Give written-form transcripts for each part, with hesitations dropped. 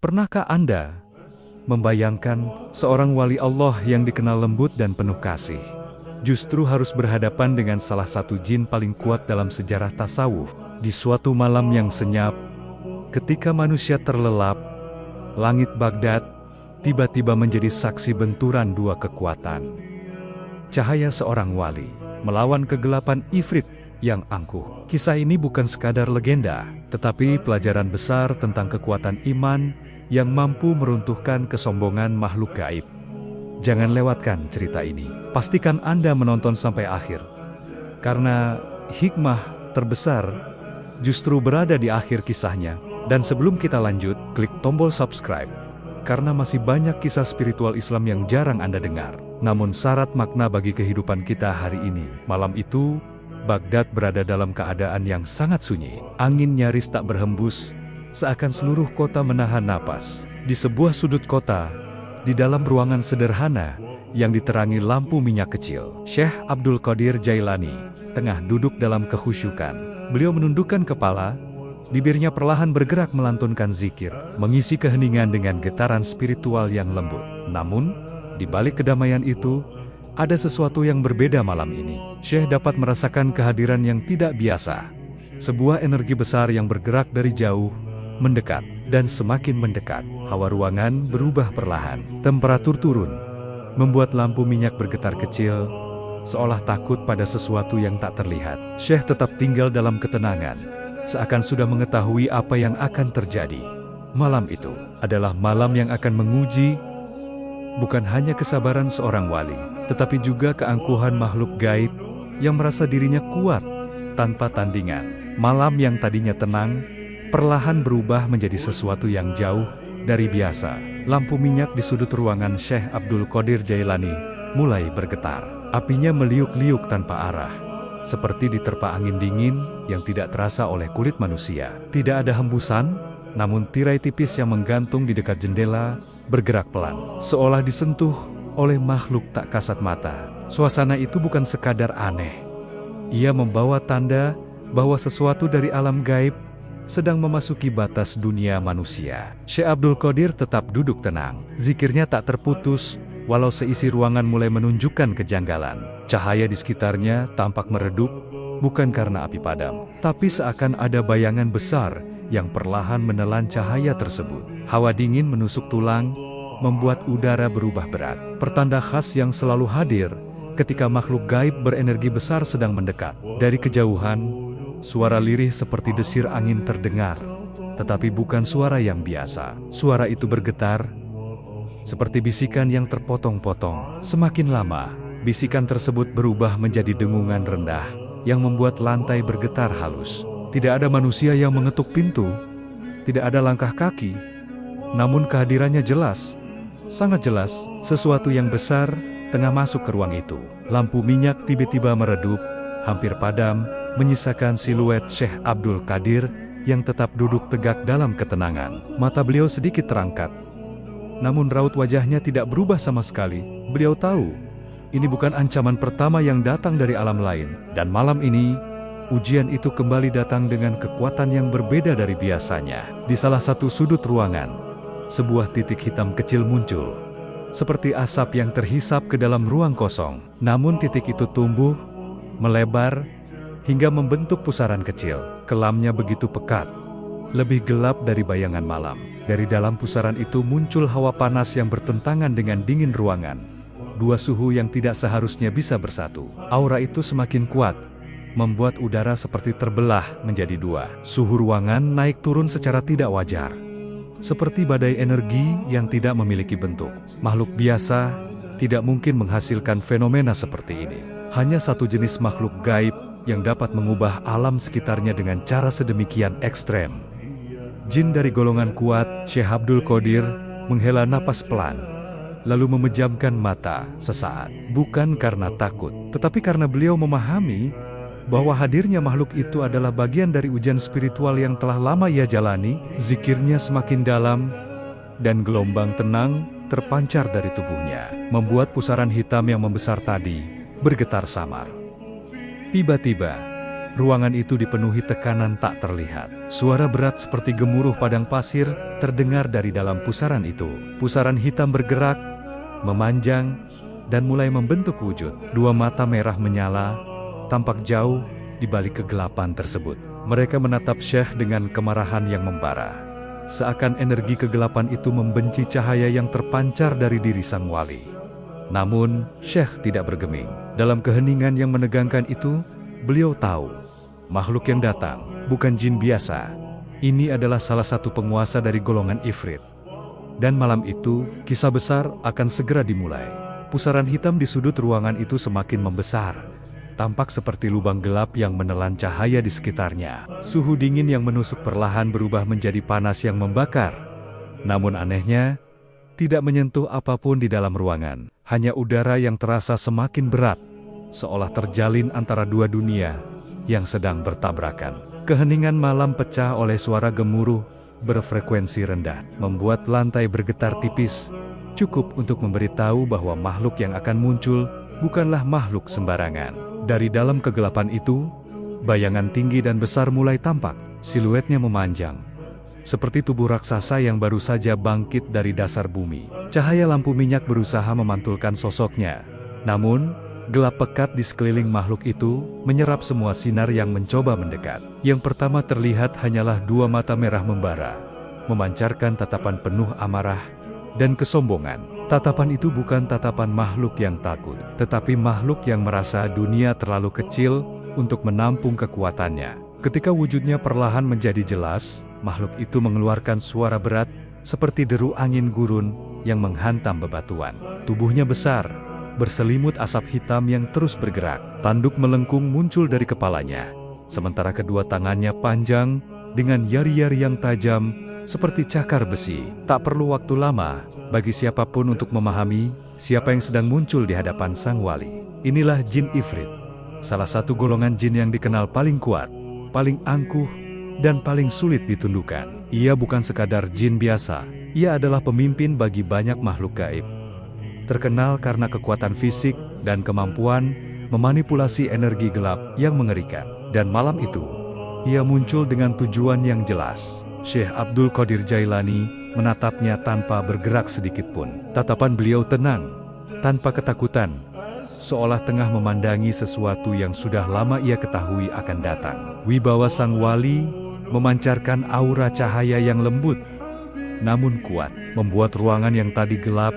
Pernahkah Anda membayangkan seorang wali Allah yang dikenal lembut dan penuh kasih, justru harus berhadapan dengan salah satu jin paling kuat dalam sejarah tasawuf? Di suatu malam yang senyap, ketika manusia terlelap, langit Baghdad tiba-tiba menjadi saksi benturan dua kekuatan. Cahaya seorang wali melawan kegelapan ifrit yang angkuh. Kisah ini bukan sekadar legenda, tetapi pelajaran besar tentang kekuatan iman yang mampu meruntuhkan kesombongan makhluk gaib. Jangan lewatkan cerita ini. Pastikan Anda menonton sampai akhir, karena hikmah terbesar justru berada di akhir kisahnya. Dan sebelum kita lanjut, klik tombol subscribe, karena masih banyak kisah spiritual Islam yang jarang Anda dengar, namun syarat makna bagi kehidupan kita hari ini. Malam itu, Baghdad berada dalam keadaan yang sangat sunyi. Angin nyaris tak berhembus, seakan seluruh kota menahan napas. Di sebuah sudut kota, di dalam ruangan sederhana yang diterangi lampu minyak kecil, Syekh Abdul Qadir Jailani tengah duduk dalam kekhusyukan. Beliau menundukkan kepala, bibirnya perlahan bergerak melantunkan zikir, mengisi keheningan dengan getaran spiritual yang lembut. Namun, di balik kedamaian itu, ada sesuatu yang berbeda malam ini. Syekh dapat merasakan kehadiran yang tidak biasa. Sebuah energi besar yang bergerak dari jauh, mendekat, dan semakin mendekat. Hawa ruangan berubah perlahan. Temperatur turun, membuat lampu minyak bergetar kecil, seolah takut pada sesuatu yang tak terlihat. Syekh tetap tinggal dalam ketenangan, seakan sudah mengetahui apa yang akan terjadi. Malam itu adalah malam yang akan menguji bukan hanya kesabaran seorang wali, tetapi juga keangkuhan makhluk gaib yang merasa dirinya kuat tanpa tandingan. Malam yang tadinya tenang, perlahan berubah menjadi sesuatu yang jauh dari biasa. Lampu minyak di sudut ruangan Syekh Abdul Qadir Jailani mulai bergetar. Apinya meliuk-liuk tanpa arah, seperti diterpa angin dingin yang tidak terasa oleh kulit manusia. Tidak ada hembusan, namun tirai tipis yang menggantung di dekat jendela bergerak pelan, seolah disentuh oleh makhluk tak kasat mata. Suasana itu bukan sekadar aneh. Ia membawa tanda bahwa sesuatu dari alam gaib sedang memasuki batas dunia manusia. Syekh Abdul Qadir tetap duduk tenang. Zikirnya tak terputus, walau seisi ruangan mulai menunjukkan kejanggalan. Cahaya di sekitarnya tampak meredup, bukan karena api padam, tapi seakan ada bayangan besar yang perlahan menelan cahaya tersebut. Hawa dingin menusuk tulang, membuat udara berubah berat. Pertanda khas yang selalu hadir ketika makhluk gaib berenergi besar sedang mendekat. Dari kejauhan, suara lirih seperti desir angin terdengar, tetapi bukan suara yang biasa. Suara itu bergetar, seperti bisikan yang terpotong-potong. Semakin lama, bisikan tersebut berubah menjadi dengungan rendah, yang membuat lantai bergetar halus. Tidak ada manusia yang mengetuk pintu, tidak ada langkah kaki, namun kehadirannya jelas, sangat jelas. Sesuatu yang besar tengah masuk ke ruang itu. Lampu minyak tiba-tiba meredup, hampir padam, menyisakan siluet Syekh Abdul Qadir yang tetap duduk tegak dalam ketenangan. Mata beliau sedikit terangkat, namun raut wajahnya tidak berubah sama sekali. Beliau tahu, ini bukan ancaman pertama yang datang dari alam lain. Dan malam ini, ujian itu kembali datang dengan kekuatan yang berbeda dari biasanya. Di salah satu sudut ruangan, sebuah titik hitam kecil muncul, seperti asap yang terhisap ke dalam ruang kosong. Namun titik itu tumbuh, melebar, hingga membentuk pusaran kecil. Kelamnya begitu pekat, lebih gelap dari bayangan malam. Dari dalam pusaran itu muncul hawa panas yang bertentangan dengan dingin ruangan. Dua suhu yang tidak seharusnya bisa bersatu. Aura itu semakin kuat, membuat udara seperti terbelah menjadi dua. Suhu ruangan naik turun secara tidak wajar, seperti badai energi yang tidak memiliki bentuk. Makhluk biasa tidak mungkin menghasilkan fenomena seperti ini. Hanya satu jenis makhluk gaib yang dapat mengubah alam sekitarnya dengan cara sedemikian ekstrem. Jin dari golongan kuat. Syekh Abdul Qadir menghela napas pelan, lalu memejamkan mata sesaat. Bukan karena takut, tetapi karena beliau memahami bahwa hadirnya makhluk itu adalah bagian dari ujian spiritual yang telah lama ia jalani. Zikirnya semakin dalam, dan gelombang tenang terpancar dari tubuhnya, membuat pusaran hitam yang membesar tadi bergetar samar. Tiba-tiba, ruangan itu dipenuhi tekanan tak terlihat. Suara berat seperti gemuruh padang pasir terdengar dari dalam pusaran itu. Pusaran hitam bergerak, memanjang, dan mulai membentuk wujud. Dua mata merah menyala, tampak jauh di balik kegelapan tersebut. Mereka menatap Syekh dengan kemarahan yang membara. Seakan energi kegelapan itu membenci cahaya yang terpancar dari diri sang wali. Namun, Syekh tidak bergeming. Dalam keheningan yang menegangkan itu, beliau tahu, makhluk yang datang bukan jin biasa. Ini adalah salah satu penguasa dari golongan Ifrit. Dan malam itu, kisah besar akan segera dimulai. Pusaran hitam di sudut ruangan itu semakin membesar. Tampak seperti lubang gelap yang menelan cahaya di sekitarnya. Suhu dingin yang menusuk perlahan berubah menjadi panas yang membakar. Namun anehnya, tidak menyentuh apapun di dalam ruangan. Hanya udara yang terasa semakin berat, seolah terjalin antara dua dunia yang sedang bertabrakan. Keheningan malam pecah oleh suara gemuruh berfrekuensi rendah, membuat lantai bergetar tipis, cukup untuk memberitahu bahwa makhluk yang akan muncul bukanlah makhluk sembarangan. Dari dalam kegelapan itu, bayangan tinggi dan besar mulai tampak, siluetnya memanjang, seperti tubuh raksasa yang baru saja bangkit dari dasar bumi. Cahaya lampu minyak berusaha memantulkan sosoknya, namun gelap pekat di sekeliling makhluk itu menyerap semua sinar yang mencoba mendekat. Yang pertama terlihat hanyalah dua mata merah membara, memancarkan tatapan penuh amarah dan kesombongan. Tatapan itu bukan tatapan makhluk yang takut, tetapi makhluk yang merasa dunia terlalu kecil untuk menampung kekuatannya. Ketika wujudnya perlahan menjadi jelas, makhluk itu mengeluarkan suara berat seperti deru angin gurun yang menghantam bebatuan. Tubuhnya besar, berselimut asap hitam yang terus bergerak. Tanduk melengkung muncul dari kepalanya, sementara kedua tangannya panjang dengan yari-yari yang tajam seperti cakar besi. Tak perlu waktu lama bagi siapapun untuk memahami siapa yang sedang muncul di hadapan sang wali. Inilah jin Ifrit, salah satu golongan jin yang dikenal paling kuat, paling angkuh, dan paling sulit ditundukkan. Ia bukan sekadar jin biasa, ia adalah pemimpin bagi banyak makhluk gaib. Terkenal karena kekuatan fisik dan kemampuan memanipulasi energi gelap yang mengerikan. Dan malam itu, ia muncul dengan tujuan yang jelas. Syekh Abdul Qadir Jailani menatapnya tanpa bergerak sedikit pun. Tatapan beliau tenang, tanpa ketakutan, seolah tengah memandangi sesuatu yang sudah lama ia ketahui akan datang. Wibawa sang wali memancarkan aura cahaya yang lembut, namun kuat, membuat ruangan yang tadi gelap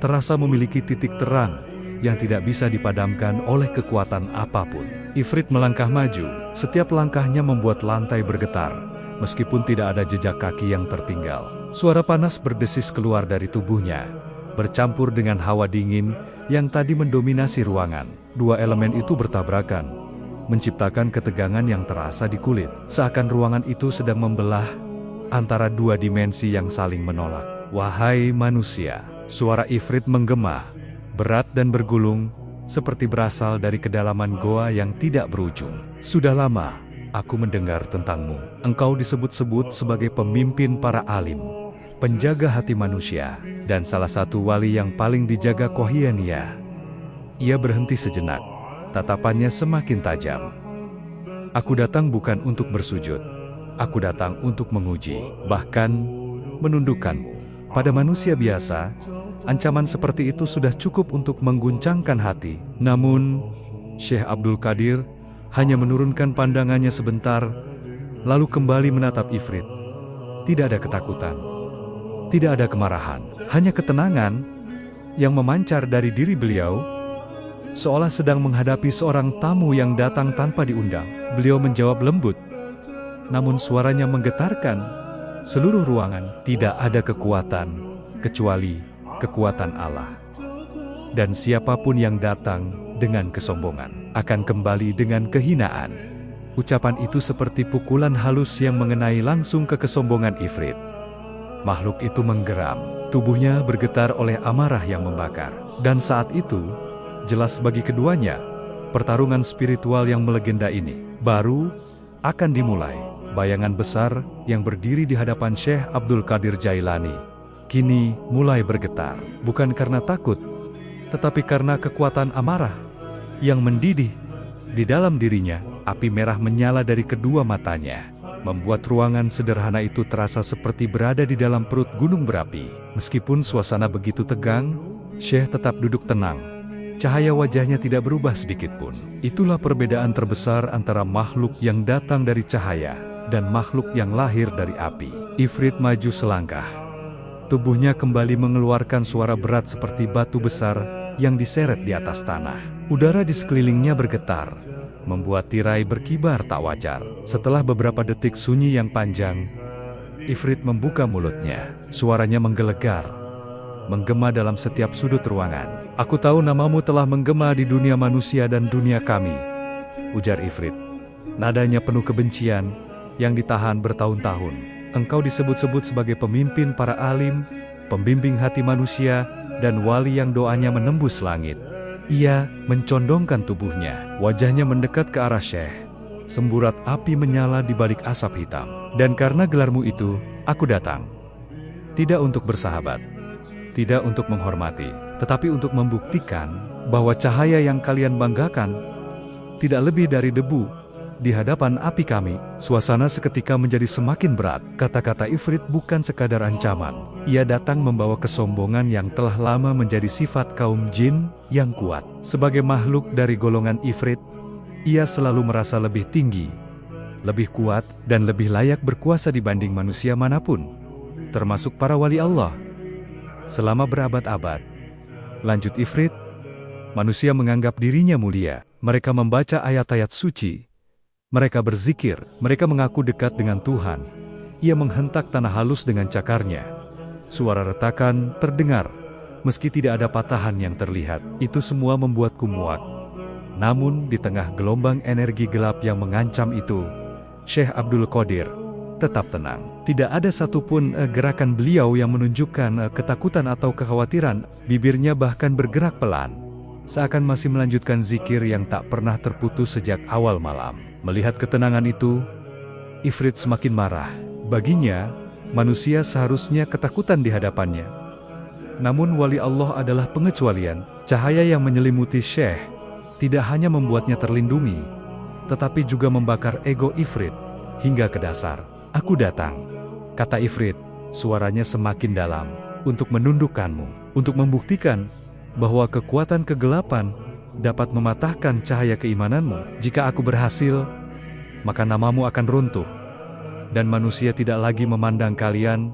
terasa memiliki titik terang yang tidak bisa dipadamkan oleh kekuatan apapun. Ifrit melangkah maju, setiap langkahnya membuat lantai bergetar, meskipun tidak ada jejak kaki yang tertinggal. Suara panas berdesis keluar dari tubuhnya, bercampur dengan hawa dingin yang tadi mendominasi ruangan. Dua elemen itu bertabrakan, menciptakan ketegangan yang terasa di kulit, seakan ruangan itu sedang membelah antara dua dimensi yang saling menolak. Wahai manusia, suara Ifrit menggema, berat dan bergulung, seperti berasal dari kedalaman goa yang tidak berujung. Sudah lama aku mendengar tentangmu. Engkau disebut-sebut sebagai pemimpin para alim, penjaga hati manusia, dan salah satu wali yang paling dijaga Kohiania. Ia berhenti sejenak, tatapannya semakin tajam. Aku datang bukan untuk bersujud, aku datang untuk menguji, bahkan menundukkanmu. Pada manusia biasa, ancaman seperti itu sudah cukup untuk mengguncangkan hati. Namun, Syekh Abdul Qadir hanya menurunkan pandangannya sebentar, lalu kembali menatap Ifrit. Tidak ada ketakutan, tidak ada kemarahan, hanya ketenangan yang memancar dari diri beliau, seolah sedang menghadapi seorang tamu yang datang tanpa diundang. Beliau menjawab lembut, namun suaranya menggetarkan seluruh ruangan. Tidak ada kekuatan kecuali kekuatan Allah. Dan siapapun yang datang dengan kesombongan akan kembali dengan kehinaan. Ucapan itu seperti pukulan halus yang mengenai langsung ke kesombongan Ifrit. Makhluk itu menggeram, tubuhnya bergetar oleh amarah yang membakar. Dan saat itu, jelas bagi keduanya, pertarungan spiritual yang melegenda ini baru akan dimulai. Bayangan besar yang berdiri di hadapan Syekh Abdul Qadir Jailani kini mulai bergetar, bukan karena takut, tetapi karena kekuatan amarah yang mendidih di dalam dirinya. Api merah menyala dari kedua matanya, membuat ruangan sederhana itu terasa seperti berada di dalam perut gunung berapi. Meskipun suasana begitu tegang, Syekh tetap duduk tenang. Cahaya wajahnya tidak berubah sedikitpun. Itulah perbedaan terbesar antara makhluk yang datang dari cahaya dan makhluk yang lahir dari api. Ifrit maju selangkah. Tubuhnya kembali mengeluarkan suara berat seperti batu besar yang diseret di atas tanah. Udara di sekelilingnya bergetar, membuat tirai berkibar tak wajar. Setelah beberapa detik sunyi yang panjang, Ifrit membuka mulutnya. Suaranya menggelegar, menggema dalam setiap sudut ruangan. "Aku tahu namamu telah menggema di dunia manusia dan dunia kami," ujar Ifrit. Nadanya penuh kebencian yang ditahan bertahun-tahun. "Engkau disebut-sebut sebagai pemimpin para alim, pembimbing hati manusia, dan wali yang doanya menembus langit." Ia mencondongkan tubuhnya. Wajahnya mendekat ke arah Syekh. Semburat api menyala di balik asap hitam. "Dan karena gelarmu itu, aku datang. Tidak untuk bersahabat, tidak untuk menghormati, tetapi untuk membuktikan bahwa cahaya yang kalian banggakan tidak lebih dari debu di hadapan api kami." Suasana seketika menjadi semakin berat. Kata-kata Ifrit bukan sekadar ancaman. Ia datang membawa kesombongan yang telah lama menjadi sifat kaum jin yang kuat. Sebagai makhluk dari golongan Ifrit, ia selalu merasa lebih tinggi, lebih kuat, dan lebih layak berkuasa dibanding manusia manapun, termasuk para wali Allah. Selama berabad-abad, lanjut Ifrit, manusia menganggap dirinya mulia. Mereka membaca ayat-ayat suci, mereka berzikir, mereka mengaku dekat dengan Tuhan. Ia menghentak tanah halus dengan cakarnya. Suara retakan terdengar, meski tidak ada patahan yang terlihat. Itu semua membuatku muak. Namun di tengah gelombang energi gelap yang mengancam itu, Syekh Abdul Qadir tetap tenang. Tidak ada satupun gerakan beliau yang menunjukkan ketakutan atau kekhawatiran. Bibirnya bahkan bergerak pelan, seakan masih melanjutkan zikir yang tak pernah terputus sejak awal malam. Melihat ketenangan itu, Ifrit semakin marah. Baginya, manusia seharusnya ketakutan di hadapannya. Namun wali Allah adalah pengecualian. Cahaya yang menyelimuti Syekh tidak hanya membuatnya terlindungi, tetapi juga membakar ego Ifrit hingga ke dasar. "Aku datang," kata Ifrit, suaranya semakin dalam, "untuk menundukkanmu, untuk membuktikan bahwa kekuatan kegelapan dapat mematahkan cahaya keimananmu. Jika aku berhasil, maka namamu akan runtuh, dan manusia tidak lagi memandang kalian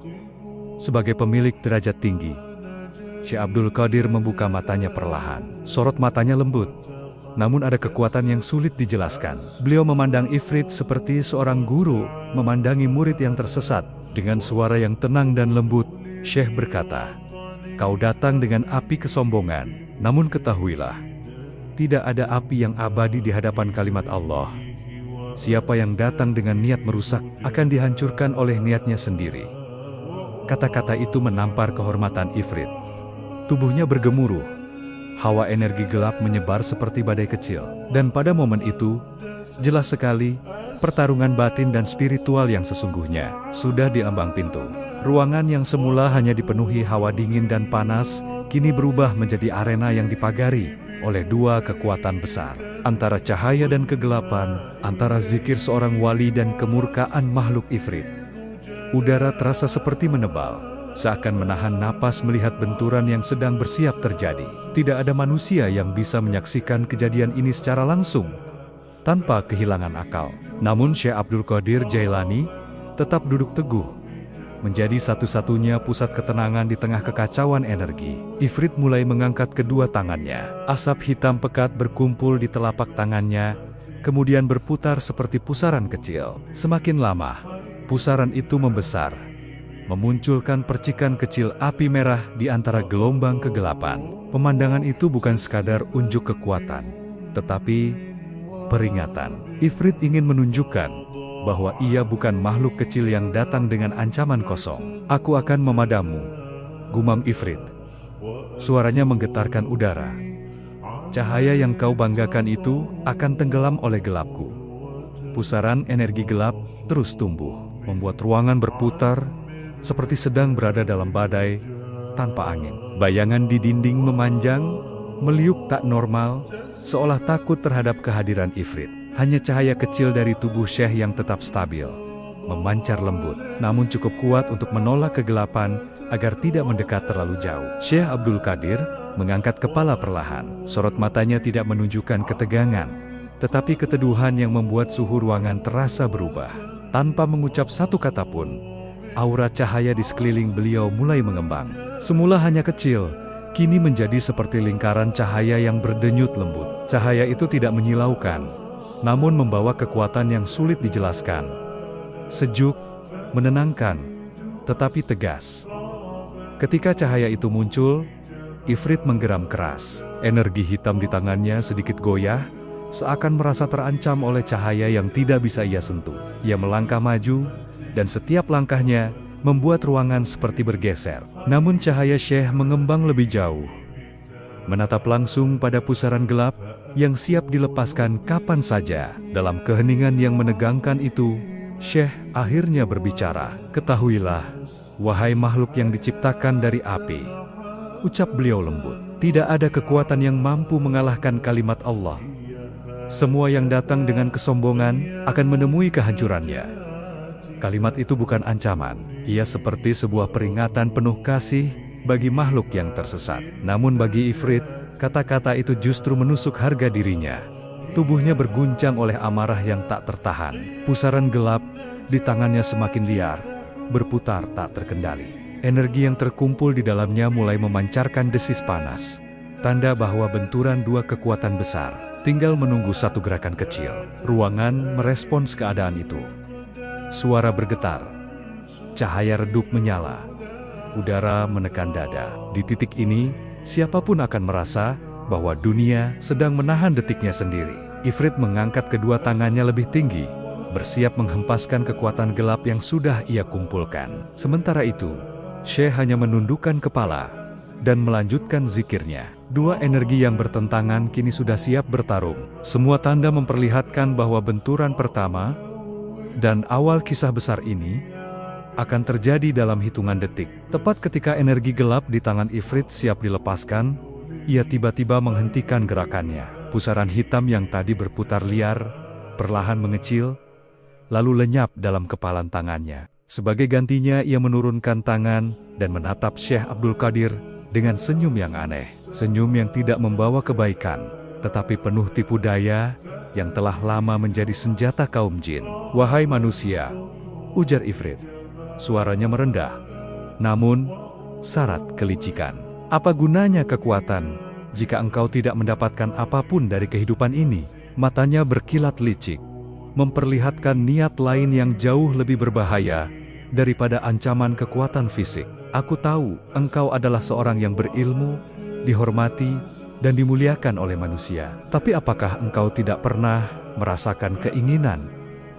sebagai pemilik derajat tinggi." Syekh Abdul Qadir membuka matanya perlahan. Sorot matanya lembut, namun ada kekuatan yang sulit dijelaskan. Beliau memandang Ifrit seperti seorang guru memandangi murid yang tersesat. Dengan suara yang tenang dan lembut, Syekh berkata, "Kau datang dengan api kesombongan, namun ketahuilah, tidak ada api yang abadi di hadapan kalimat Allah. Siapa yang datang dengan niat merusak, akan dihancurkan oleh niatnya sendiri." Kata-kata itu menampar kehormatan Ifrit. Tubuhnya bergemuruh. Hawa energi gelap menyebar seperti badai kecil. Dan pada momen itu, jelas sekali, pertarungan batin dan spiritual yang sesungguhnya sudah diambang pintu. Ruangan yang semula hanya dipenuhi hawa dingin dan panas, kini berubah menjadi arena yang dipagari oleh dua kekuatan besar. Antara cahaya dan kegelapan, antara zikir seorang wali dan kemurkaan makhluk Ifrit. Udara terasa seperti menebal, seakan menahan napas melihat benturan yang sedang bersiap terjadi. Tidak ada manusia yang bisa menyaksikan kejadian ini secara langsung, tanpa kehilangan akal. Namun Syekh Abdul Qadir Jailani tetap duduk teguh, menjadi satu-satunya pusat ketenangan di tengah kekacauan energi. Ifrit mulai mengangkat kedua tangannya. Asap hitam pekat berkumpul di telapak tangannya, kemudian berputar seperti pusaran kecil. Semakin lama, pusaran itu membesar, memunculkan percikan kecil api merah di antara gelombang kegelapan. Pemandangan itu bukan sekadar unjuk kekuatan, tetapi peringatan. Ifrit ingin menunjukkan bahwa ia bukan makhluk kecil yang datang dengan ancaman kosong. "Aku akan memadammu," gumam Ifrit. Suaranya menggetarkan udara. "Cahaya yang kau banggakan itu akan tenggelam oleh gelapku." Pusaran energi gelap terus tumbuh, membuat ruangan berputar seperti sedang berada dalam badai tanpa angin. Bayangan di dinding memanjang, meliuk tak normal, seolah takut terhadap kehadiran Ifrit. Hanya cahaya kecil dari tubuh Syekh yang tetap stabil, memancar lembut, namun cukup kuat untuk menolak kegelapan agar tidak mendekat terlalu jauh. Syekh Abdul Qadir mengangkat kepala perlahan. Sorot matanya tidak menunjukkan ketegangan, tetapi keteduhan yang membuat suhu ruangan terasa berubah. Tanpa mengucap satu kata pun, aura cahaya di sekeliling beliau mulai mengembang. Semula hanya kecil, kini menjadi seperti lingkaran cahaya yang berdenyut lembut. Cahaya itu tidak menyilaukan, namun membawa kekuatan yang sulit dijelaskan. Sejuk, menenangkan, tetapi tegas. Ketika cahaya itu muncul, Ifrit menggeram keras. Energi hitam di tangannya sedikit goyah, seakan merasa terancam oleh cahaya yang tidak bisa ia sentuh. Ia melangkah maju, dan setiap langkahnya membuat ruangan seperti bergeser. Namun cahaya Syekh mengembang lebih jauh, menatap langsung pada pusaran gelap yang siap dilepaskan kapan saja. Dalam keheningan yang menegangkan itu, Syekh akhirnya berbicara. "Ketahuilah, wahai makhluk yang diciptakan dari api," ucap beliau lembut, "tidak ada kekuatan yang mampu mengalahkan kalimat Allah. Semua yang datang dengan kesombongan akan menemui kehancurannya." Kalimat itu bukan ancaman, ia seperti sebuah peringatan penuh kasih bagi makhluk yang tersesat. Namun bagi Ifrit, kata-kata itu justru menusuk harga dirinya. Tubuhnya berguncang oleh amarah yang tak tertahan. Pusaran gelap di tangannya semakin liar, berputar tak terkendali. Energi yang terkumpul di dalamnya mulai memancarkan desis panas. Tanda bahwa benturan dua kekuatan besar tinggal menunggu satu gerakan kecil. Ruangan merespons keadaan itu. Suara bergetar, cahaya redup menyala, udara menekan dada. Di titik ini, siapapun akan merasa bahwa dunia sedang menahan detiknya sendiri. Ifrit mengangkat kedua tangannya lebih tinggi, bersiap menghempaskan kekuatan gelap yang sudah ia kumpulkan. Sementara itu, Syekh hanya menundukkan kepala dan melanjutkan zikirnya. Dua energi yang bertentangan kini sudah siap bertarung. Semua tanda memperlihatkan bahwa benturan pertama dan awal kisah besar ini akan terjadi dalam hitungan detik. Tepat ketika energi gelap di tangan Ifrit siap dilepaskan, ia tiba-tiba menghentikan gerakannya. Pusaran hitam yang tadi berputar liar, perlahan mengecil, lalu lenyap dalam kepalan tangannya. Sebagai gantinya ia menurunkan tangan dan menatap Syekh Abdul Qadir dengan senyum yang aneh. Senyum yang tidak membawa kebaikan, tetapi penuh tipu daya yang telah lama menjadi senjata kaum jin. "Wahai manusia," ujar Ifrit. Suaranya merendah, namun syarat kelicikan. "Apa gunanya kekuatan jika engkau tidak mendapatkan apapun dari kehidupan ini?" Matanya berkilat licik, memperlihatkan niat lain yang jauh lebih berbahaya daripada ancaman kekuatan fisik. "Aku tahu engkau adalah seorang yang berilmu, dihormati, dan dimuliakan oleh manusia. Tapi apakah engkau tidak pernah merasakan keinginan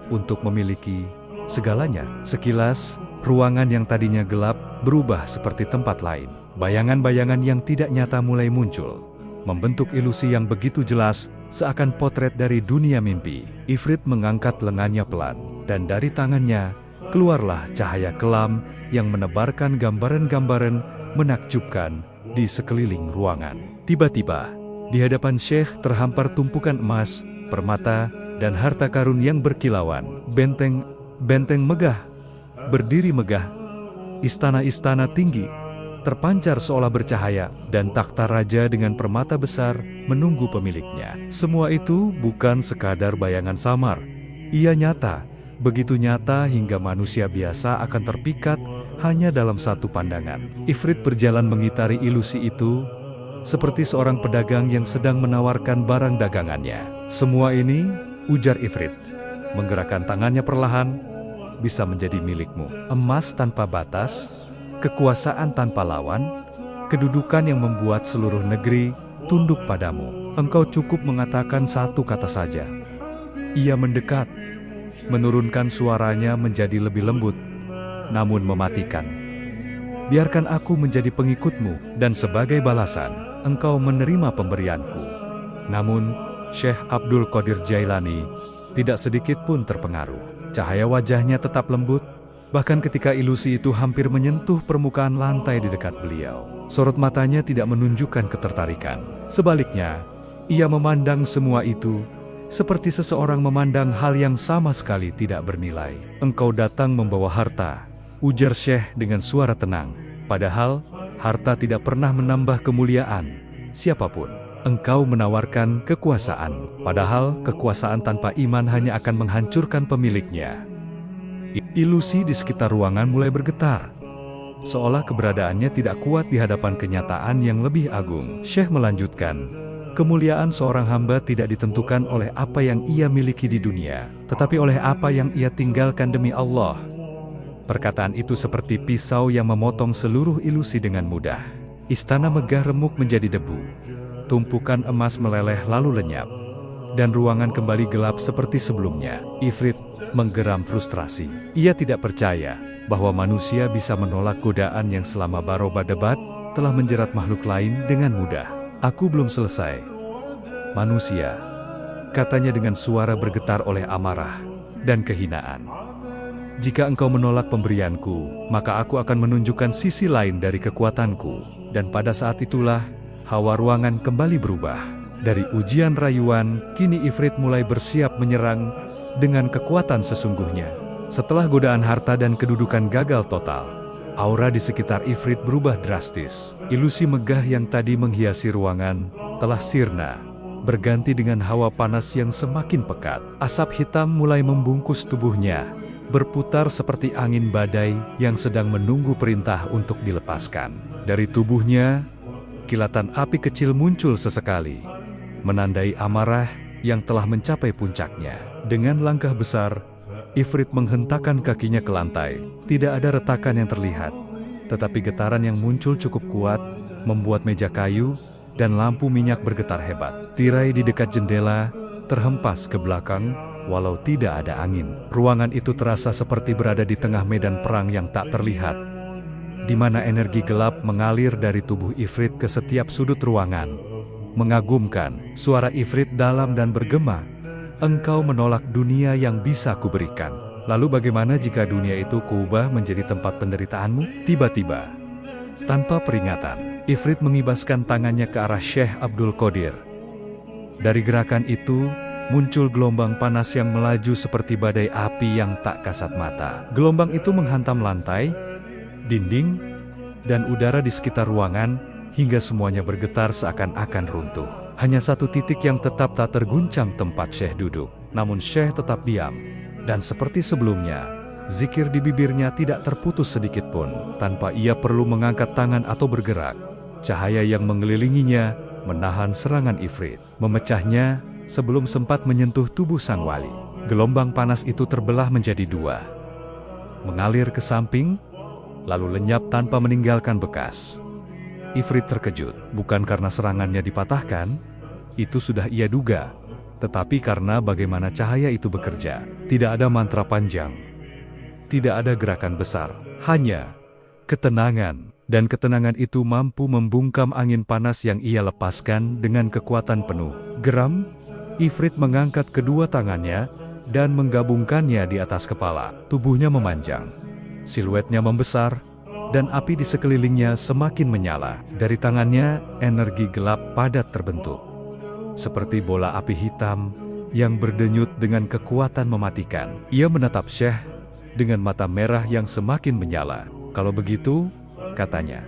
untuk memiliki segalanya?" Sekilas, ruangan yang tadinya gelap berubah seperti tempat lain. Bayangan-bayangan yang tidak nyata mulai muncul, membentuk ilusi yang begitu jelas, seakan potret dari dunia mimpi. Ifrit mengangkat lengannya pelan, dan dari tangannya keluarlah cahaya kelam yang menebarkan gambaran-gambaran menakjubkan di sekeliling ruangan. Tiba-tiba, di hadapan Syekh terhampar tumpukan emas, permata, dan harta karun yang berkilauan. Benteng megah, berdiri megah, istana-istana tinggi, terpancar seolah bercahaya, dan takhta raja dengan permata besar menunggu pemiliknya. Semua itu bukan sekadar bayangan samar. Ia nyata, begitu nyata hingga manusia biasa akan terpikat hanya dalam satu pandangan. Ifrit berjalan mengitari ilusi itu, seperti seorang pedagang yang sedang menawarkan barang dagangannya. "Semua ini," ujar Ifrit, menggerakkan tangannya perlahan, "bisa menjadi milikmu. Emas tanpa batas, kekuasaan tanpa lawan, kedudukan yang membuat seluruh negeri tunduk padamu. Engkau cukup mengatakan satu kata saja." Ia mendekat, menurunkan suaranya menjadi lebih lembut, namun mematikan. "Biarkan aku menjadi pengikutmu, dan sebagai balasan, engkau menerima pemberianku." Namun, Syekh Abdul Qadir Jailani tidak sedikit pun terpengaruh. Cahaya wajahnya tetap lembut, bahkan ketika ilusi itu hampir menyentuh permukaan lantai di dekat beliau. Sorot matanya tidak menunjukkan ketertarikan. Sebaliknya, ia memandang semua itu seperti seseorang memandang hal yang sama sekali tidak bernilai. "Engkau datang membawa harta," ujar Syekh dengan suara tenang. "Padahal, harta tidak pernah menambah kemuliaan siapapun. Engkau menawarkan kekuasaan, padahal kekuasaan tanpa iman hanya akan menghancurkan pemiliknya." Ilusi di sekitar ruangan mulai bergetar, seolah keberadaannya tidak kuat di hadapan kenyataan yang lebih agung. Syekh melanjutkan, "Kemuliaan seorang hamba tidak ditentukan oleh apa yang ia miliki di dunia, tetapi oleh apa yang ia tinggalkan demi Allah." Perkataan itu seperti pisau yang memotong seluruh ilusi dengan mudah. Istana megah remuk menjadi debu. Tumpukan emas meleleh lalu lenyap. Dan ruangan kembali gelap seperti sebelumnya. Ifrit menggeram frustrasi. Ia tidak percaya bahwa manusia bisa menolak godaan yang selama Baroba debat telah menjerat makhluk lain dengan mudah. "Aku belum selesai, manusia," katanya dengan suara bergetar oleh amarah dan kehinaan. "Jika engkau menolak pemberianku, maka aku akan menunjukkan sisi lain dari kekuatanku." Dan pada saat itulah, hawa ruangan kembali berubah. Dari ujian rayuan, kini Ifrit mulai bersiap menyerang dengan kekuatan sesungguhnya. Setelah godaan harta dan kedudukan gagal total, aura di sekitar Ifrit berubah drastis. Ilusi megah yang tadi menghiasi ruangan telah sirna, berganti dengan hawa panas yang semakin pekat. Asap hitam mulai membungkus tubuhnya, berputar seperti angin badai yang sedang menunggu perintah untuk dilepaskan. Dari tubuhnya, kilatan api kecil muncul sesekali, menandai amarah yang telah mencapai puncaknya. Dengan langkah besar, Ifrit menghentakkan kakinya ke lantai. Tidak ada retakan yang terlihat, tetapi getaran yang muncul cukup kuat, membuat meja kayu dan lampu minyak bergetar hebat. Tirai di dekat jendela terhempas ke belakang, walau tidak ada angin. Ruangan itu terasa seperti berada di tengah medan perang yang tak terlihat, di mana energi gelap mengalir dari tubuh Ifrit ke setiap sudut ruangan. Mengagumkan, suara Ifrit dalam dan bergema, "Engkau menolak dunia yang bisa kuberikan. Lalu bagaimana jika dunia itu kuubah menjadi tempat penderitaanmu?" Tiba-tiba, tanpa peringatan, Ifrit mengibaskan tangannya ke arah Syekh Abdul Qadir. Dari gerakan itu, muncul gelombang panas yang melaju seperti badai api yang tak kasat mata. Gelombang itu menghantam lantai, dinding, dan udara di sekitar ruangan, hingga semuanya bergetar seakan-akan runtuh. Hanya satu titik yang tetap tak terguncang, tempat Syekh duduk. Namun Syekh tetap diam, dan seperti sebelumnya, zikir di bibirnya tidak terputus sedikit pun. Tanpa ia perlu mengangkat tangan atau bergerak, cahaya yang mengelilinginya menahan serangan Ifrit, memecahnya sebelum sempat menyentuh tubuh sang wali. Gelombang panas itu terbelah menjadi dua, mengalir ke samping, lalu lenyap tanpa meninggalkan bekas. Ifrit terkejut, bukan karena serangannya dipatahkan, itu sudah ia duga, tetapi karena bagaimana cahaya itu bekerja. Tidak ada mantra panjang, tidak ada gerakan besar, hanya ketenangan. Dan ketenangan itu mampu membungkam angin panas yang ia lepaskan dengan kekuatan penuh. Geram, Ifrit mengangkat kedua tangannya dan menggabungkannya di atas kepala. Tubuhnya memanjang, siluetnya membesar, dan api di sekelilingnya semakin menyala. Dari tangannya, energi gelap padat terbentuk, seperti bola api hitam yang berdenyut dengan kekuatan mematikan. Ia menatap Syekh dengan mata merah yang semakin menyala. "Kalau begitu," katanya,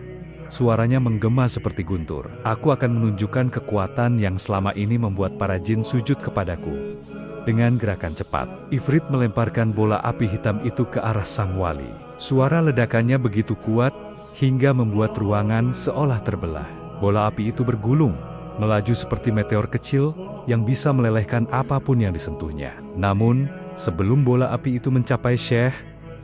suaranya menggema seperti guntur, "aku akan menunjukkan kekuatan yang selama ini membuat para jin sujud kepadaku." Dengan gerakan cepat, Ifrit melemparkan bola api hitam itu ke arah sang wali. Suara ledakannya begitu kuat, hingga membuat ruangan seolah terbelah. Bola api itu bergulung, melaju seperti meteor kecil yang bisa melelehkan apapun yang disentuhnya. Namun, sebelum bola api itu mencapai Syekh,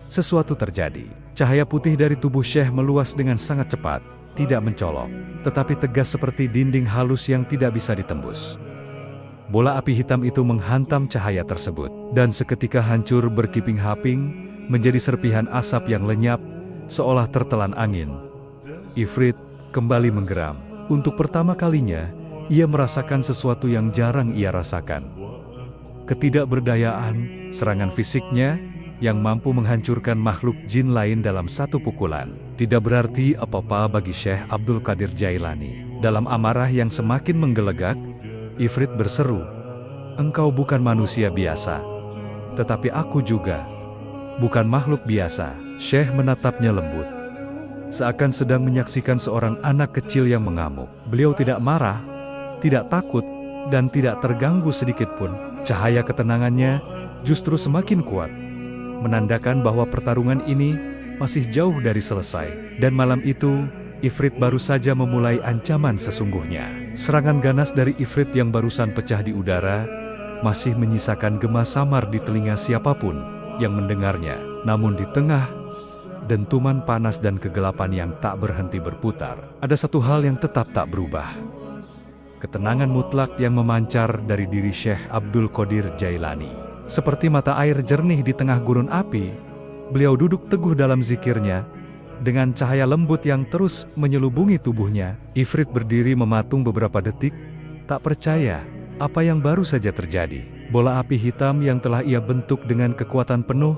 sesuatu terjadi. Cahaya putih dari tubuh Syekh meluas dengan sangat cepat, tidak mencolok, tetapi tegas seperti dinding halus yang tidak bisa ditembus. Bola api hitam itu menghantam cahaya tersebut, dan seketika hancur berkiping-haping, menjadi serpihan asap yang lenyap, seolah tertelan angin. Ifrit kembali menggeram. Untuk pertama kalinya, ia merasakan sesuatu yang jarang ia rasakan. Ketidakberdayaan, serangan fisiknya, yang mampu menghancurkan makhluk jin lain dalam satu pukulan. Tidak berarti apa-apa bagi Syekh Abdul Qadir Jailani. Dalam amarah yang semakin menggelegak, Ifrit berseru, engkau bukan manusia biasa. Tetapi aku juga bukan makhluk biasa. Syekh menatapnya lembut, seakan sedang menyaksikan seorang anak kecil yang mengamuk. Beliau tidak marah, tidak takut, dan tidak terganggu sedikit pun. Cahaya ketenangannya justru semakin kuat, menandakan bahwa pertarungan ini masih jauh dari selesai. Dan malam itu, Ifrit baru saja memulai ancaman sesungguhnya. Serangan ganas dari Ifrit yang barusan pecah di udara masih menyisakan gema samar di telinga siapapun yang mendengarnya. Namun di tengah dentuman panas dan kegelapan yang tak berhenti berputar, ada satu hal yang tetap tak berubah. Ketenangan mutlak yang memancar dari diri Syekh Abdul Qadir Jailani. Seperti mata air jernih di tengah gurun api, beliau duduk teguh dalam zikirnya. Dengan cahaya lembut yang terus menyelubungi tubuhnya, Ifrit berdiri mematung beberapa detik, tak percaya apa yang baru saja terjadi. Bola api hitam yang telah ia bentuk dengan kekuatan penuh,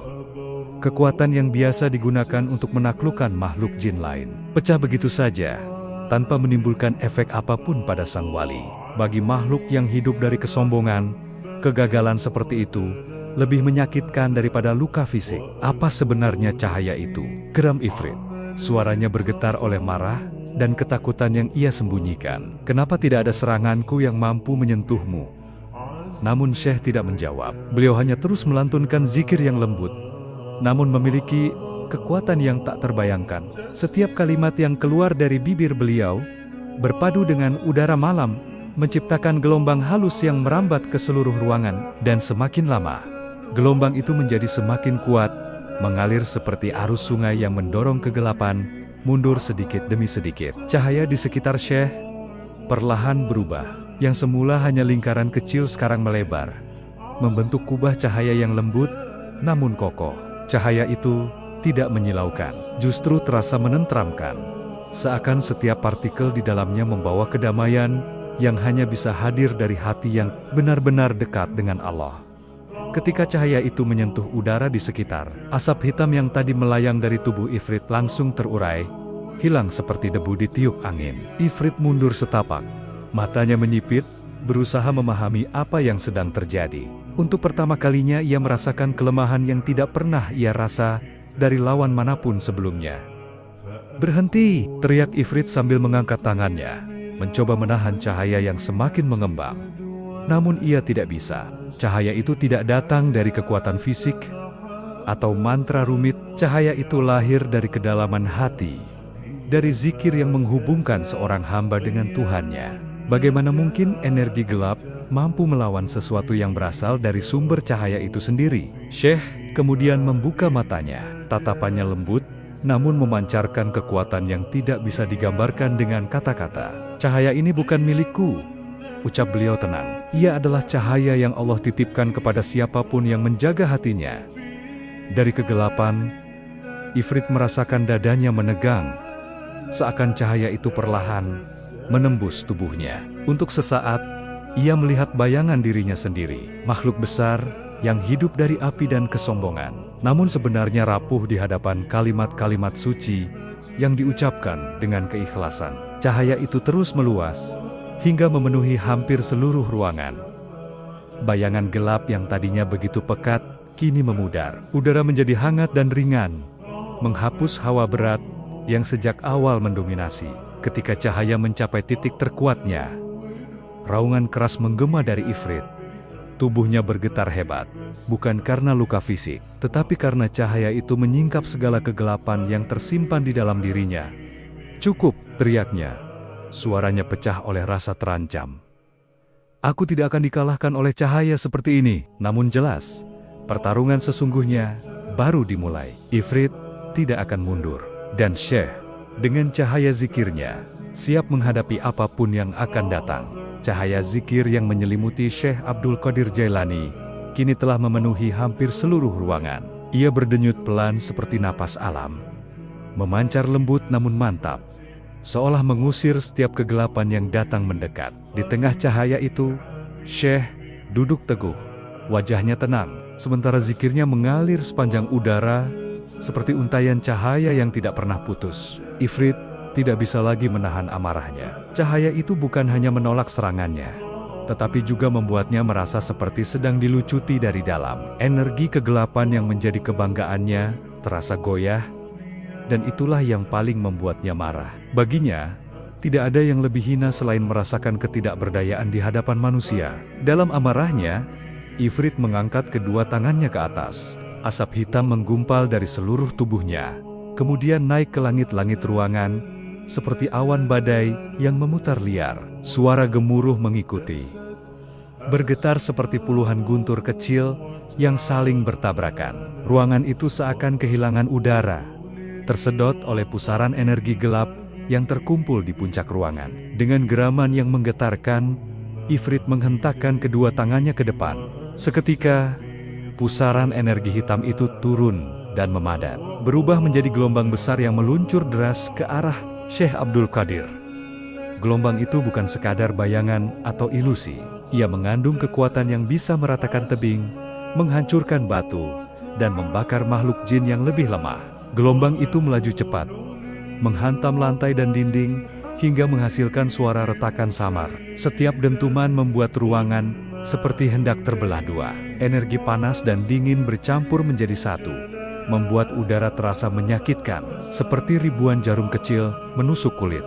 kekuatan yang biasa digunakan untuk menaklukkan makhluk jin lain, pecah begitu saja, tanpa menimbulkan efek apapun pada sang wali. Bagi makhluk yang hidup dari kesombongan, kegagalan seperti itu lebih menyakitkan daripada luka fisik. Apa sebenarnya cahaya itu? Geram Ifrit. Suaranya bergetar oleh marah dan ketakutan yang ia sembunyikan. Kenapa tidak ada seranganku yang mampu menyentuhmu? Namun Syekh tidak menjawab. Beliau hanya terus melantunkan zikir yang lembut, namun memiliki kekuatan yang tak terbayangkan. Setiap kalimat yang keluar dari bibir beliau berpadu dengan udara malam, menciptakan gelombang halus yang merambat ke seluruh ruangan. Dan semakin lama, gelombang itu menjadi semakin kuat, mengalir seperti arus sungai yang mendorong kegelapan mundur sedikit demi sedikit. Cahaya di sekitar Syekh perlahan berubah. Yang semula hanya lingkaran kecil sekarang melebar, membentuk kubah cahaya yang lembut namun kokoh. Cahaya itu tidak menyilaukan, justru terasa menenteramkan. Seakan setiap partikel di dalamnya membawa kedamaian yang hanya bisa hadir dari hati yang benar-benar dekat dengan Allah. Ketika cahaya itu menyentuh udara di sekitar, asap hitam yang tadi melayang dari tubuh Ifrit langsung terurai, hilang seperti debu ditiup angin. Ifrit mundur setapak, matanya menyipit, berusaha memahami apa yang sedang terjadi. Untuk pertama kalinya ia merasakan kelemahan yang tidak pernah ia rasa dari lawan manapun sebelumnya. "Berhenti!" teriak Ifrit sambil mengangkat tangannya, mencoba menahan cahaya yang semakin mengembang. Namun ia tidak bisa. Cahaya itu tidak datang dari kekuatan fisik atau mantra rumit. Cahaya itu lahir dari kedalaman hati, dari zikir yang menghubungkan seorang hamba dengan Tuhannya. Bagaimana mungkin energi gelap mampu melawan sesuatu yang berasal dari sumber cahaya itu sendiri? Syekh kemudian membuka matanya. Tatapannya lembut, namun memancarkan kekuatan yang tidak bisa digambarkan dengan kata-kata. "Cahaya ini bukan milikku," ucap beliau tenang. "Ia adalah cahaya yang Allah titipkan kepada siapapun yang menjaga hatinya." Dari kegelapan, Ifrit merasakan dadanya menegang, seakan cahaya itu perlahan menembus tubuhnya. Untuk sesaat, ia melihat bayangan dirinya sendiri, makhluk besar yang hidup dari api dan kesombongan, namun sebenarnya rapuh di hadapan kalimat-kalimat suci yang diucapkan dengan keikhlasan. Cahaya itu terus meluas hingga memenuhi hampir seluruh ruangan. Bayangan gelap yang tadinya begitu pekat, kini memudar. Udara menjadi hangat dan ringan, menghapus hawa berat yang sejak awal mendominasi. Ketika cahaya mencapai titik terkuatnya, raungan keras menggema dari Ifrit. Tubuhnya bergetar hebat, bukan karena luka fisik, tetapi karena cahaya itu menyingkap segala kegelapan yang tersimpan di dalam dirinya. "Cukup!" teriaknya. Suaranya pecah oleh rasa terancam. "Aku tidak akan dikalahkan oleh cahaya seperti ini." Namun jelas, pertarungan sesungguhnya baru dimulai. Ifrit tidak akan mundur, dan Syekh dengan cahaya zikirnya siap menghadapi apapun yang akan datang. Cahaya zikir yang menyelimuti Syekh Abdul Qadir Jailani kini telah memenuhi hampir seluruh ruangan. Ia berdenyut pelan seperti napas alam, memancar lembut namun mantap, seolah mengusir setiap kegelapan yang datang mendekat. Di tengah cahaya itu, Syekh duduk teguh, wajahnya tenang, sementara zikirnya mengalir sepanjang udara seperti untayan cahaya yang tidak pernah putus. Ifrit tidak bisa lagi menahan amarahnya. Cahaya itu bukan hanya menolak serangannya, tetapi juga membuatnya merasa seperti sedang dilucuti dari dalam. Energi kegelapan yang menjadi kebanggaannya terasa goyah, dan itulah yang paling membuatnya marah. Baginya, tidak ada yang lebih hina selain merasakan ketidakberdayaan di hadapan manusia. Dalam amarahnya, Ifrit mengangkat kedua tangannya ke atas. Asap hitam menggumpal dari seluruh tubuhnya, kemudian naik ke langit-langit ruangan, seperti awan badai yang memutar liar. Suara gemuruh mengikuti, bergetar seperti puluhan guntur kecil yang saling bertabrakan. Ruangan itu seakan kehilangan udara, tersedot oleh pusaran energi gelap yang terkumpul di puncak ruangan. Dengan geraman yang menggetarkan, Ifrit menghentakkan kedua tangannya ke depan. Seketika, pusaran energi hitam itu turun dan memadat, berubah menjadi gelombang besar yang meluncur deras ke arah Syekh Abdul Qadir. Gelombang itu bukan sekadar bayangan atau ilusi. Ia mengandung kekuatan yang bisa meratakan tebing, menghancurkan batu, dan membakar makhluk jin yang lebih lemah. Gelombang itu melaju cepat, menghantam lantai dan dinding, hingga menghasilkan suara retakan samar. Setiap dentuman membuat ruangan seperti hendak terbelah dua. Energi panas dan dingin bercampur menjadi satu, membuat udara terasa menyakitkan, seperti ribuan jarum kecil menusuk kulit.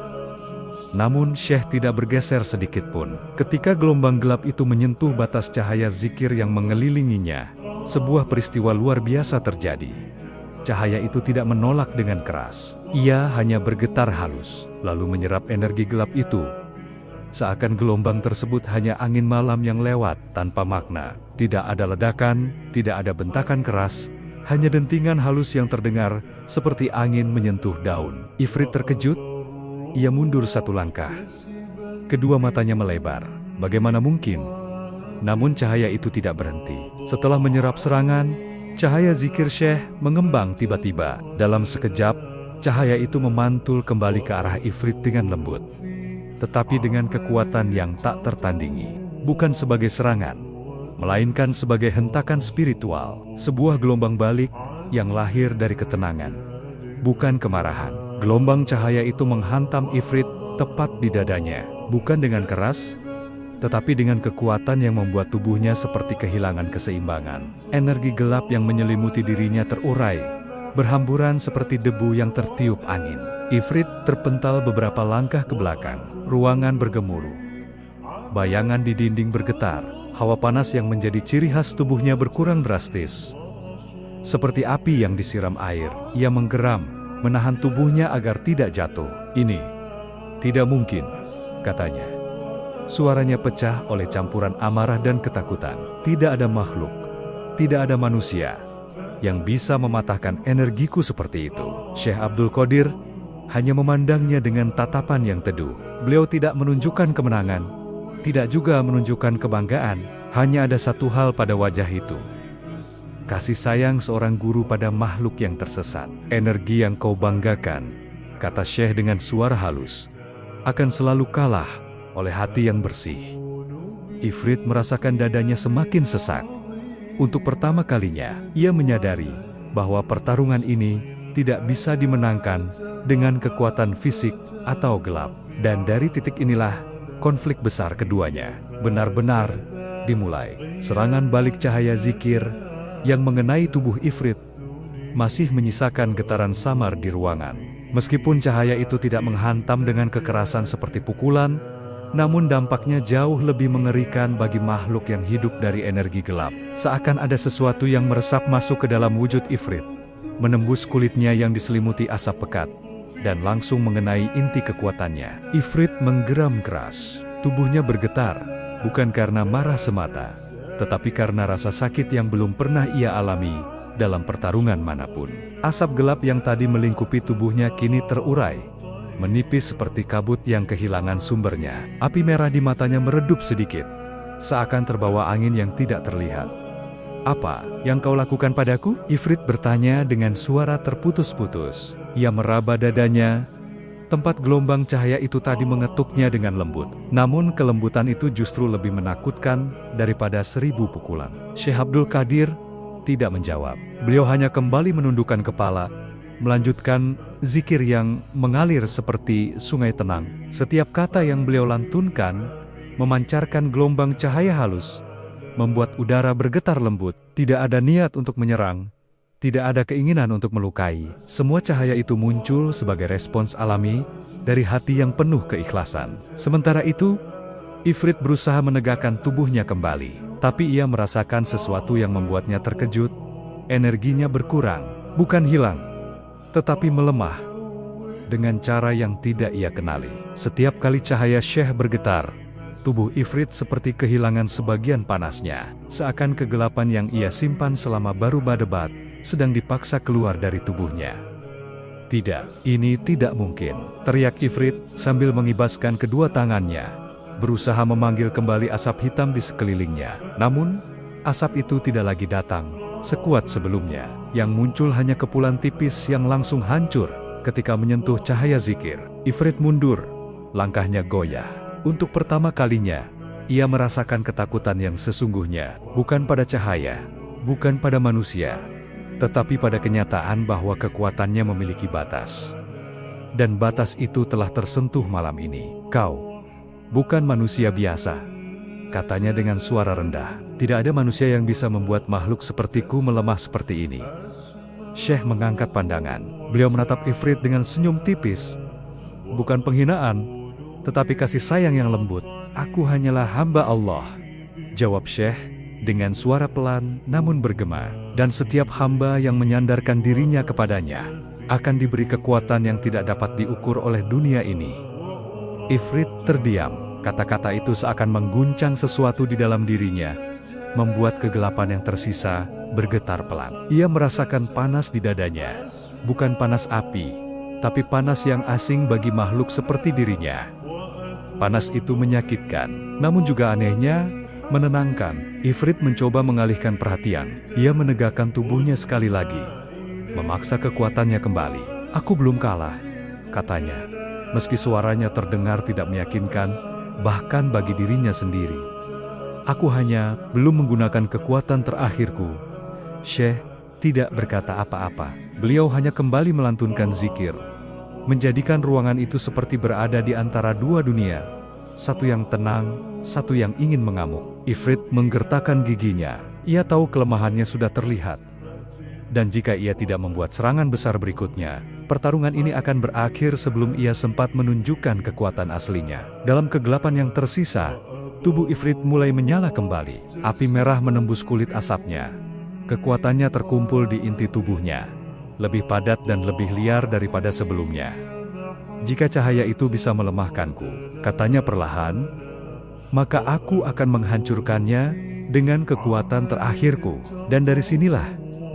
Namun Syekh tidak bergeser sedikit pun. Ketika gelombang gelap itu menyentuh batas cahaya zikir yang mengelilinginya, sebuah peristiwa luar biasa terjadi. Cahaya itu tidak menolak dengan keras. Ia hanya bergetar halus, lalu menyerap energi gelap itu. Seakan gelombang tersebut hanya angin malam yang lewat tanpa makna. Tidak ada ledakan, tidak ada bentakan keras, hanya dentingan halus yang terdengar seperti angin menyentuh daun. Ifrit terkejut. Ia mundur satu langkah. Kedua matanya melebar. Bagaimana mungkin? Namun cahaya itu tidak berhenti. Setelah menyerap serangan, cahaya zikir Syekh mengembang tiba-tiba. Dalam sekejap, cahaya itu memantul kembali ke arah Ifrit dengan lembut, tetapi dengan kekuatan yang tak tertandingi. Bukan sebagai serangan, melainkan sebagai hentakan spiritual. Sebuah gelombang balik yang lahir dari ketenangan, bukan kemarahan. Gelombang cahaya itu menghantam Ifrit tepat di dadanya, bukan dengan keras, tetapi dengan kekuatan yang membuat tubuhnya seperti kehilangan keseimbangan. Energi gelap yang menyelimuti dirinya terurai, berhamburan seperti debu yang tertiup angin. Ifrit terpental beberapa langkah ke belakang. Ruangan bergemuruh, bayangan di dinding bergetar, hawa panas yang menjadi ciri khas tubuhnya berkurang drastis. Seperti api yang disiram air, ia menggeram, menahan tubuhnya agar tidak jatuh. Ini tidak mungkin, katanya. Suaranya pecah oleh campuran amarah dan ketakutan. Tidak ada makhluk, tidak ada manusia yang bisa mematahkan energiku seperti itu. Syekh Abdul Qadir hanya memandangnya dengan tatapan yang teduh. Beliau tidak menunjukkan kemenangan, tidak juga menunjukkan kebanggaan. Hanya ada satu hal pada wajah itu: kasih sayang seorang guru pada makhluk yang tersesat. Energi yang kau banggakan, kata Syekh dengan suara halus, akan selalu kalah oleh hati yang bersih. Ifrit merasakan dadanya semakin sesak. Untuk pertama kalinya, ia menyadari bahwa pertarungan ini tidak bisa dimenangkan dengan kekuatan fisik atau gelap. Dan dari titik inilah, konflik besar keduanya benar-benar dimulai. Serangan balik cahaya zikir yang mengenai tubuh Ifrit masih menyisakan getaran samar di ruangan. Meskipun cahaya itu tidak menghantam dengan kekerasan seperti pukulan, namun dampaknya jauh lebih mengerikan bagi makhluk yang hidup dari energi gelap. Seakan ada sesuatu yang meresap masuk ke dalam wujud Ifrit, menembus kulitnya yang diselimuti asap pekat, dan langsung mengenai inti kekuatannya. Ifrit menggeram keras, tubuhnya bergetar, bukan karena marah semata, tetapi karena rasa sakit yang belum pernah ia alami dalam pertarungan manapun. Asap gelap yang tadi melingkupi tubuhnya kini terurai, menipis seperti kabut yang kehilangan sumbernya. Api merah di matanya meredup sedikit, seakan terbawa angin yang tidak terlihat. Apa yang kau lakukan padaku? Ifrit bertanya dengan suara terputus-putus. Ia meraba dadanya. Tempat gelombang cahaya itu tadi mengetuknya dengan lembut. Namun kelembutan itu justru lebih menakutkan daripada 1000 pukulan. Syekh Abdul Qadir tidak menjawab. Beliau hanya kembali menundukkan kepala, melanjutkan zikir yang mengalir seperti sungai tenang. Setiap kata yang beliau lantunkan memancarkan gelombang cahaya halus, membuat udara bergetar lembut. Tidak ada niat untuk menyerang, tidak ada keinginan untuk melukai. Semua cahaya itu muncul sebagai respons alami dari hati yang penuh keikhlasan. Sementara itu, Ifrit berusaha menegakkan tubuhnya kembali, tapi ia merasakan sesuatu yang membuatnya terkejut. Energinya berkurang, bukan hilang, tetapi melemah dengan cara yang tidak ia kenali. Setiap kali cahaya Syekh bergetar, tubuh Ifrit seperti kehilangan sebagian panasnya, seakan kegelapan yang ia simpan selama baru berdebat sedang dipaksa keluar dari tubuhnya. Tidak, ini tidak mungkin, teriak Ifrit sambil mengibaskan kedua tangannya, berusaha memanggil kembali asap hitam di sekelilingnya. Namun, asap itu tidak lagi datang sekuat sebelumnya. Yang muncul hanya kepulan tipis yang langsung hancur ketika menyentuh cahaya zikir. Ifrit mundur, langkahnya goyah. Untuk pertama kalinya, ia merasakan ketakutan yang sesungguhnya, bukan pada cahaya, bukan pada manusia, tetapi pada kenyataan bahwa kekuatannya memiliki batas. Dan batas itu telah tersentuh malam ini. Kau bukan manusia biasa, katanya dengan suara rendah. Tidak ada manusia yang bisa membuat makhluk sepertiku melemah seperti ini. Syekh mengangkat pandangan. Beliau menatap Ifrit dengan senyum tipis. Bukan penghinaan, tetapi kasih sayang yang lembut. Aku hanyalah hamba Allah, jawab Syekh dengan suara pelan namun bergema. Dan setiap hamba yang menyandarkan dirinya kepadanya akan diberi kekuatan yang tidak dapat diukur oleh dunia ini. Ifrit terdiam. Kata-kata itu seakan mengguncang sesuatu di dalam dirinya, membuat kegelapan yang tersisa bergetar pelan. Ia merasakan panas di dadanya, bukan panas api, tapi panas yang asing bagi makhluk seperti dirinya. Panas itu menyakitkan, namun juga anehnya, menenangkan. Ifrit mencoba mengalihkan perhatian. Ia menegakkan tubuhnya sekali lagi, memaksa kekuatannya kembali. Aku belum kalah, katanya, meski suaranya terdengar tidak meyakinkan, bahkan bagi dirinya sendiri. Aku hanya belum menggunakan kekuatan terakhirku. Syekh tidak berkata apa-apa. Beliau hanya kembali melantunkan zikir, menjadikan ruangan itu seperti berada di antara dua dunia. Satu yang tenang, satu yang ingin mengamuk. Ifrit menggertakkan giginya. Ia tahu kelemahannya sudah terlihat. Dan jika ia tidak membuat serangan besar berikutnya, pertarungan ini akan berakhir sebelum ia sempat menunjukkan kekuatan aslinya. Dalam kegelapan yang tersisa, tubuh Ifrit mulai menyala kembali. Api merah menembus kulit asapnya. Kekuatannya terkumpul di inti tubuhnya, lebih padat dan lebih liar daripada sebelumnya. Jika cahaya itu bisa melemahkanku, katanya perlahan, maka aku akan menghancurkannya dengan kekuatan terakhirku. Dan dari sinilah,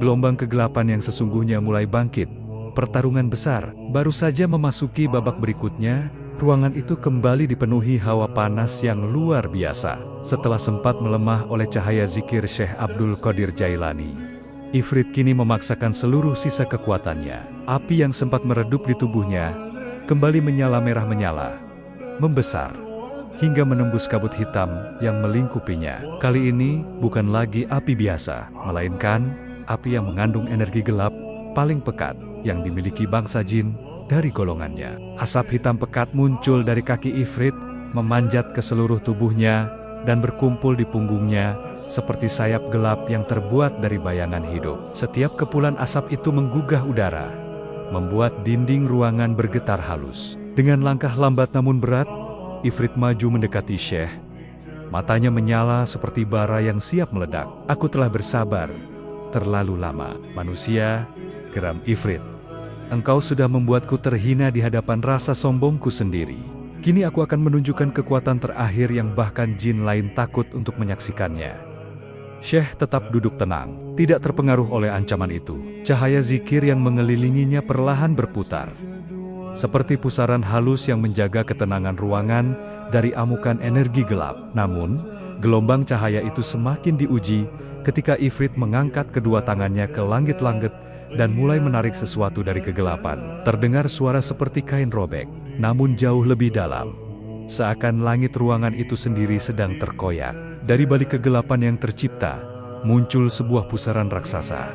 gelombang kegelapan yang sesungguhnya mulai bangkit. Pertarungan besar baru saja memasuki babak berikutnya. Ruangan itu kembali dipenuhi hawa panas yang luar biasa. Setelah sempat melemah oleh cahaya zikir Syekh Abdul Qadir Jailani, Ifrit kini memaksakan seluruh sisa kekuatannya. Api yang sempat meredup di tubuhnya kembali menyala merah menyala, membesar, hingga menembus kabut hitam yang melingkupinya. Kali ini bukan lagi api biasa, melainkan api yang mengandung energi gelap paling pekat yang dimiliki bangsa jin dari golongannya. Asap hitam pekat muncul dari kaki Ifrit, memanjat ke seluruh tubuhnya, dan berkumpul di punggungnya, seperti sayap gelap yang terbuat dari bayangan hidup. Setiap kepulan asap itu menggugah udara, membuat dinding ruangan bergetar halus. Dengan langkah lambat namun berat, Ifrit maju mendekati Syekh. Matanya menyala seperti bara yang siap meledak. Aku telah bersabar terlalu lama, manusia, geram Ifrit. Engkau sudah membuatku terhina di hadapan rasa sombongku sendiri. Kini aku akan menunjukkan kekuatan terakhir yang bahkan jin lain takut untuk menyaksikannya. Syekh tetap duduk tenang, tidak terpengaruh oleh ancaman itu. Cahaya zikir yang mengelilinginya perlahan berputar, seperti pusaran halus yang menjaga ketenangan ruangan dari amukan energi gelap. Namun, gelombang cahaya itu semakin diuji ketika Ifrit mengangkat kedua tangannya ke langit-langit dan mulai menarik sesuatu dari kegelapan. Terdengar suara seperti kain robek, namun jauh lebih dalam. Seakan langit ruangan itu sendiri sedang terkoyak. Dari balik kegelapan yang tercipta, muncul sebuah pusaran raksasa.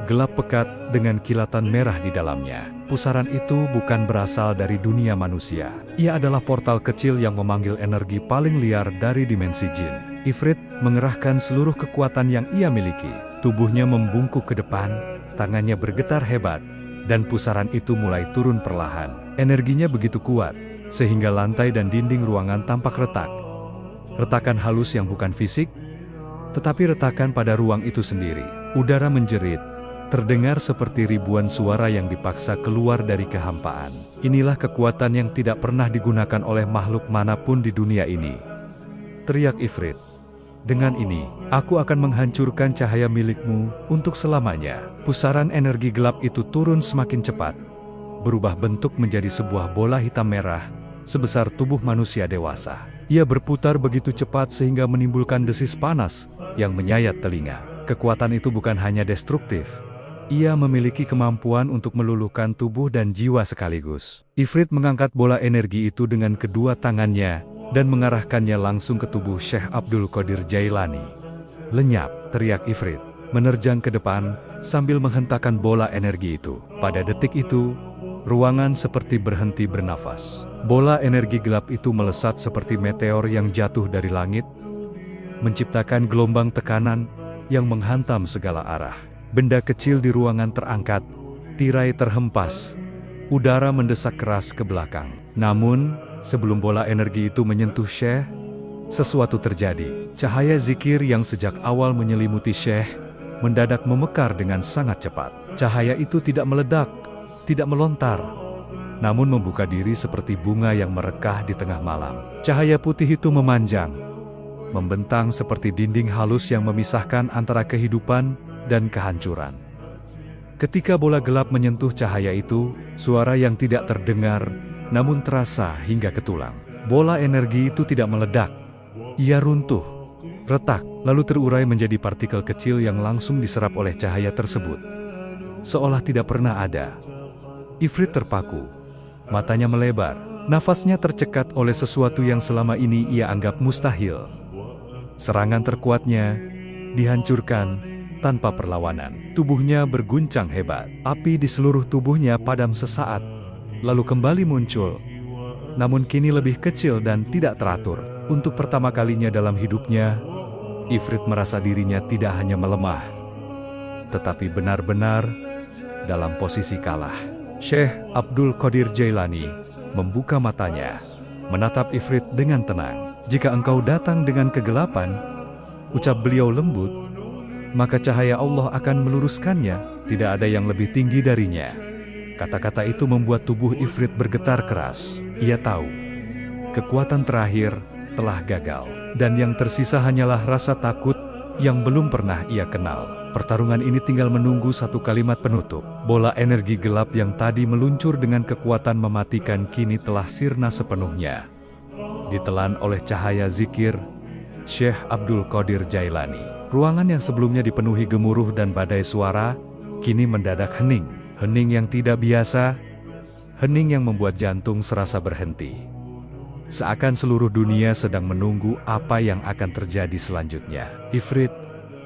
gelap pekat dengan kilatan merah di dalamnya. Pusaran itu bukan berasal dari dunia manusia. Ia adalah portal kecil yang memanggil energi paling liar dari dimensi jin. Ifrit mengerahkan seluruh kekuatan yang ia miliki. Tubuhnya membungkuk ke depan, tangannya bergetar hebat, dan pusaran itu mulai turun perlahan. Energinya begitu kuat, sehingga lantai dan dinding ruangan tampak retak. Retakan halus yang bukan fisik, tetapi retakan pada ruang itu sendiri. Udara menjerit, terdengar seperti ribuan suara yang dipaksa keluar dari kehampaan. Inilah kekuatan yang tidak pernah digunakan oleh makhluk manapun di dunia ini, teriak Ifrit. Dengan ini, aku akan menghancurkan cahaya milikmu untuk selamanya. Pusaran energi gelap itu turun semakin cepat, berubah bentuk menjadi sebuah bola hitam merah, sebesar tubuh manusia dewasa. Ia berputar begitu cepat sehingga menimbulkan desis panas yang menyayat telinga. Kekuatan itu bukan hanya destruktif. Ia memiliki kemampuan untuk meluluhkan tubuh dan jiwa sekaligus. Ifrit mengangkat bola energi itu dengan kedua tangannya dan mengarahkannya langsung ke tubuh Syekh Abdul Qadir Jailani. Lenyap, teriak Ifrit, menerjang ke depan sambil menghentakkan bola energi itu. Pada detik itu, ruangan seperti berhenti bernafas. Bola energi gelap itu melesat seperti meteor yang jatuh dari langit, menciptakan gelombang tekanan yang menghantam segala arah. Benda kecil di ruangan terangkat, tirai terhempas, udara mendesak keras ke belakang. Namun, sebelum bola energi itu menyentuh Syekh, sesuatu terjadi. Cahaya zikir yang sejak awal menyelimuti Syekh, mendadak memekar dengan sangat cepat. Cahaya itu tidak meledak, tidak melontar, namun membuka diri seperti bunga yang merekah di tengah malam. Cahaya putih itu memanjang, membentang seperti dinding halus yang memisahkan antara kehidupan dan kehancuran. Ketika bola gelap menyentuh cahaya itu, suara yang tidak terdengar, namun terasa hingga ke tulang. Bola energi itu tidak meledak. Ia runtuh, retak, lalu terurai menjadi partikel kecil yang langsung diserap oleh cahaya tersebut. Seolah tidak pernah ada. Ifrit terpaku, matanya melebar, nafasnya tercekat oleh sesuatu yang selama ini ia anggap mustahil. Serangan terkuatnya dihancurkan tanpa perlawanan. Tubuhnya berguncang hebat. Api di seluruh tubuhnya padam sesaat, lalu kembali muncul. Namun kini lebih kecil dan tidak teratur. Untuk pertama kalinya dalam hidupnya, Ifrit merasa dirinya tidak hanya melemah, tetapi benar-benar dalam posisi kalah. Syekh Abdul Qadir Jailani membuka matanya, menatap Ifrit dengan tenang. Jika engkau datang dengan kegelapan, ucap beliau lembut, maka cahaya Allah akan meluruskannya, tidak ada yang lebih tinggi darinya. Kata-kata itu membuat tubuh Ifrit bergetar keras. Ia tahu, kekuatan terakhir telah gagal, dan yang tersisa hanyalah rasa takut yang belum pernah ia kenal. Pertarungan ini tinggal menunggu satu kalimat penutup. Bola energi gelap yang tadi meluncur dengan kekuatan mematikan kini telah sirna sepenuhnya, ditelan oleh cahaya zikir Syekh Abdul Qadir Jailani. Ruangan yang sebelumnya dipenuhi gemuruh dan badai suara, kini mendadak hening. Hening yang tidak biasa, hening yang membuat jantung serasa berhenti. Seakan seluruh dunia sedang menunggu apa yang akan terjadi selanjutnya. Ifrit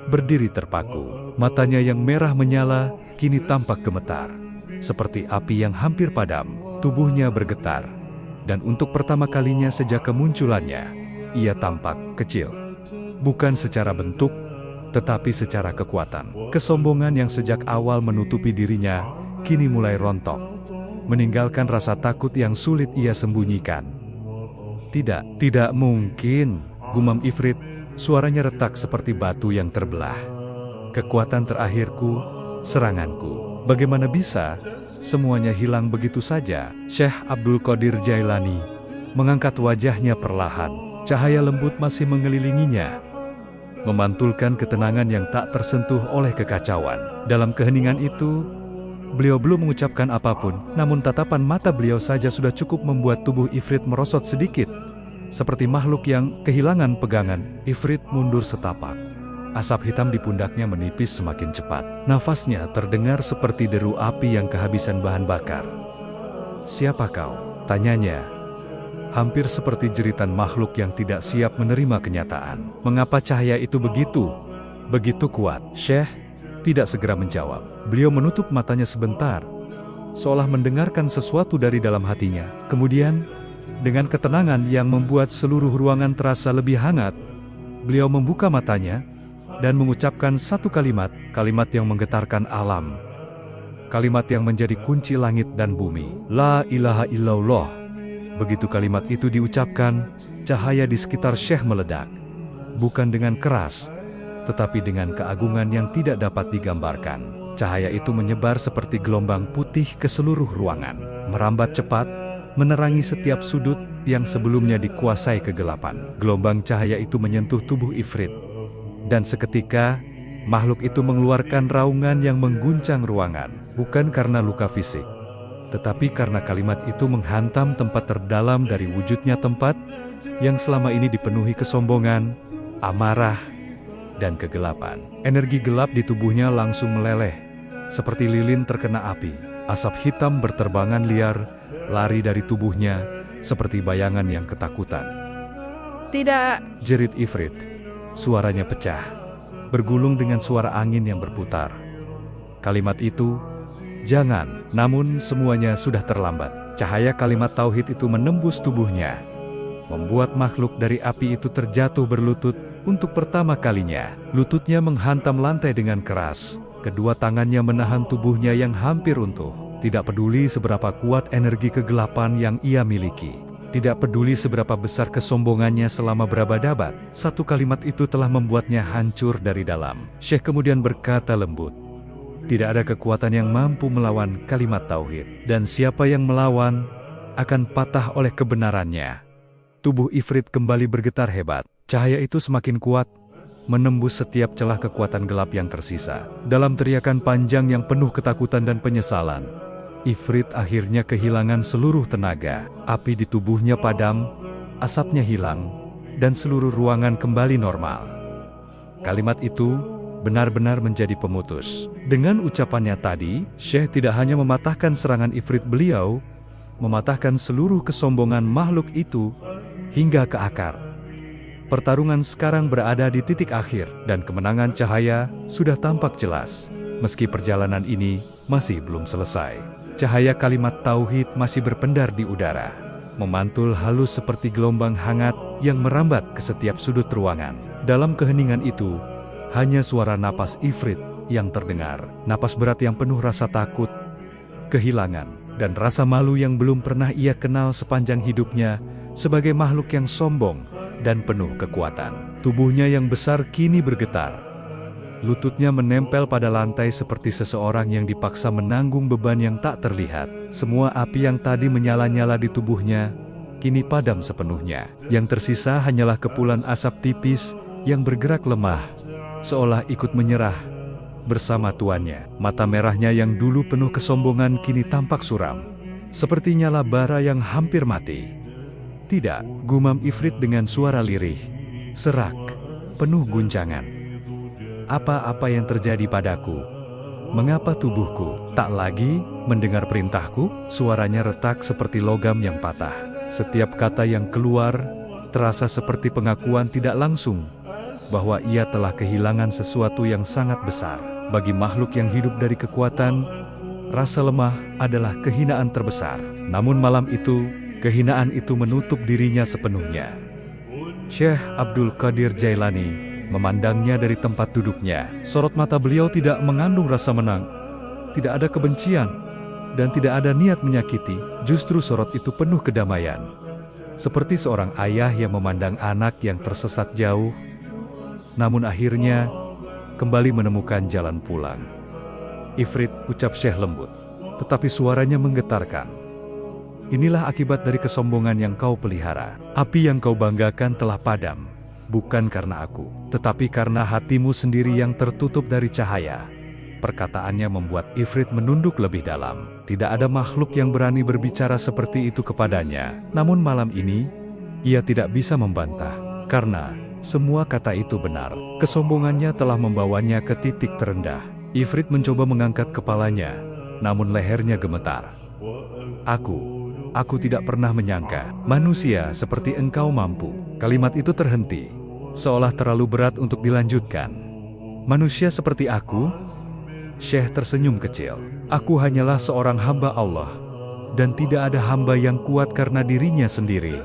berdiri terpaku, matanya yang merah menyala, kini tampak gemetar. Seperti api yang hampir padam, tubuhnya bergetar. Dan untuk pertama kalinya sejak kemunculannya, ia tampak kecil. Bukan secara bentuk, tetapi secara kekuatan. Kesombongan yang sejak awal menutupi dirinya, kini mulai rontok, meninggalkan rasa takut yang sulit ia sembunyikan. Tidak mungkin, gumam Ifrit, suaranya retak seperti batu yang terbelah. Kekuatan terakhirku, seranganku. Bagaimana bisa semuanya hilang begitu saja? Syekh Abdul Qadir Jailani mengangkat wajahnya perlahan. Cahaya lembut masih mengelilinginya, memantulkan ketenangan yang tak tersentuh oleh kekacauan. Dalam keheningan itu, beliau belum mengucapkan apapun, namun tatapan mata beliau saja sudah cukup membuat tubuh Ifrit merosot sedikit. Seperti makhluk yang kehilangan pegangan, Ifrit mundur setapak. Asap hitam di pundaknya menipis semakin cepat. Nafasnya terdengar seperti deru api yang kehabisan bahan bakar. "Siapa kau?" tanyanya. Hampir seperti jeritan makhluk yang tidak siap menerima kenyataan. "Mengapa cahaya itu begitu kuat?" "Syekh, tidak segera menjawab. Beliau menutup matanya sebentar, seolah mendengarkan sesuatu dari dalam hatinya. Kemudian, dengan ketenangan yang membuat seluruh ruangan terasa lebih hangat, beliau membuka matanya dan mengucapkan satu kalimat, kalimat yang menggetarkan alam. Kalimat yang menjadi kunci langit dan bumi. La ilaha illallah. Begitu kalimat itu diucapkan, cahaya di sekitar Syekh meledak. Bukan dengan keras, tetapi dengan keagungan yang tidak dapat digambarkan. Cahaya itu menyebar seperti gelombang putih ke seluruh ruangan, merambat cepat, menerangi setiap sudut yang sebelumnya dikuasai kegelapan. Gelombang cahaya itu menyentuh tubuh Ifrit, dan seketika, makhluk itu mengeluarkan raungan yang mengguncang ruangan, bukan karena luka fisik, tetapi karena kalimat itu menghantam tempat terdalam dari wujudnya, tempat yang selama ini dipenuhi kesombongan, amarah, dan kegelapan. Energi gelap di tubuhnya langsung meleleh, seperti lilin terkena api. Asap hitam berterbangan liar, lari dari tubuhnya, seperti bayangan yang ketakutan. Tidak, Jerit Ifrit. Suaranya pecah, bergulung dengan suara angin yang berputar. Kalimat itu, jangan, namun semuanya sudah terlambat. Cahaya kalimat tauhid itu menembus tubuhnya, membuat makhluk dari api itu terjatuh berlutut untuk pertama kalinya. Lututnya menghantam lantai dengan keras, kedua tangannya menahan tubuhnya yang hampir runtuh. Tidak peduli seberapa kuat energi kegelapan yang ia miliki, tidak peduli seberapa besar kesombongannya selama berabad-abad, satu kalimat itu telah membuatnya hancur dari dalam. Syekh kemudian berkata lembut, tidak ada kekuatan yang mampu melawan kalimat tauhid, dan siapa yang melawan akan patah oleh kebenarannya. Tubuh Ifrit kembali bergetar hebat. Cahaya itu semakin kuat, menembus setiap celah kekuatan gelap yang tersisa. Dalam teriakan panjang yang penuh ketakutan dan penyesalan, Ifrit akhirnya kehilangan seluruh tenaga. Api di tubuhnya padam, asapnya hilang, dan seluruh ruangan kembali normal. Kalimat itu benar-benar menjadi pemutus. Dengan ucapannya tadi, Syekh tidak hanya mematahkan serangan Ifrit, beliau mematahkan seluruh kesombongan makhluk itu hingga ke akar. Pertarungan sekarang berada di titik akhir, dan kemenangan cahaya sudah tampak jelas. Meski perjalanan ini masih belum selesai, cahaya kalimat tauhid masih berpendar di udara, memantul halus seperti gelombang hangat yang merambat ke setiap sudut ruangan. Dalam keheningan itu, hanya suara napas Ifrit yang terdengar, napas berat yang penuh rasa takut, kehilangan, dan rasa malu yang belum pernah ia kenal sepanjang hidupnya sebagai makhluk yang sombong dan penuh kekuatan. Tubuhnya yang besar kini bergetar. Lututnya menempel pada lantai seperti seseorang yang dipaksa menanggung beban yang tak terlihat. Semua api yang tadi menyala-nyala di tubuhnya kini padam sepenuhnya. Yang tersisa hanyalah kepulan asap tipis yang bergerak lemah, seolah ikut menyerah bersama tuannya. Mata merahnya yang dulu penuh kesombongan kini tampak suram, seperti nyala bara yang hampir mati. Tidak, gumam Ifrit dengan suara lirih, serak, penuh guncangan. Apa-apa yang terjadi padaku? Mengapa tubuhku tak lagi mendengar perintahku? Suaranya retak seperti logam yang patah. Setiap kata yang keluar terasa seperti pengakuan tidak langsung bahwa ia telah kehilangan sesuatu yang sangat besar. Bagi makhluk yang hidup dari kekuatan, rasa lemah adalah kehinaan terbesar. Namun malam itu, kehinaan itu menutup dirinya sepenuhnya. Syekh Abdul Qadir Jailani memandangnya dari tempat duduknya. Sorot mata beliau tidak mengandung rasa menang, tidak ada kebencian, dan tidak ada niat menyakiti. Justru sorot itu penuh kedamaian, seperti seorang ayah yang memandang anak yang tersesat jauh, namun akhirnya kembali menemukan jalan pulang. Ifrit, ucap Syekh lembut, tetapi suaranya menggetarkan. Inilah akibat dari kesombongan yang kau pelihara. Api yang kau banggakan telah padam, bukan karena aku, tetapi karena hatimu sendiri yang tertutup dari cahaya. Perkataannya membuat Ifrit menunduk lebih dalam. Tidak ada makhluk yang berani berbicara seperti itu kepadanya. Namun malam ini, ia tidak bisa membantah, karena semua kata itu benar. Kesombongannya telah membawanya ke titik terendah. Ifrit mencoba mengangkat kepalanya, namun lehernya gemetar. Aku tidak pernah menyangka manusia seperti engkau mampu. Kalimat itu terhenti, seolah terlalu berat untuk dilanjutkan. Manusia seperti aku? Syekh tersenyum kecil. Aku hanyalah seorang hamba Allah, dan tidak ada hamba yang kuat karena dirinya sendiri.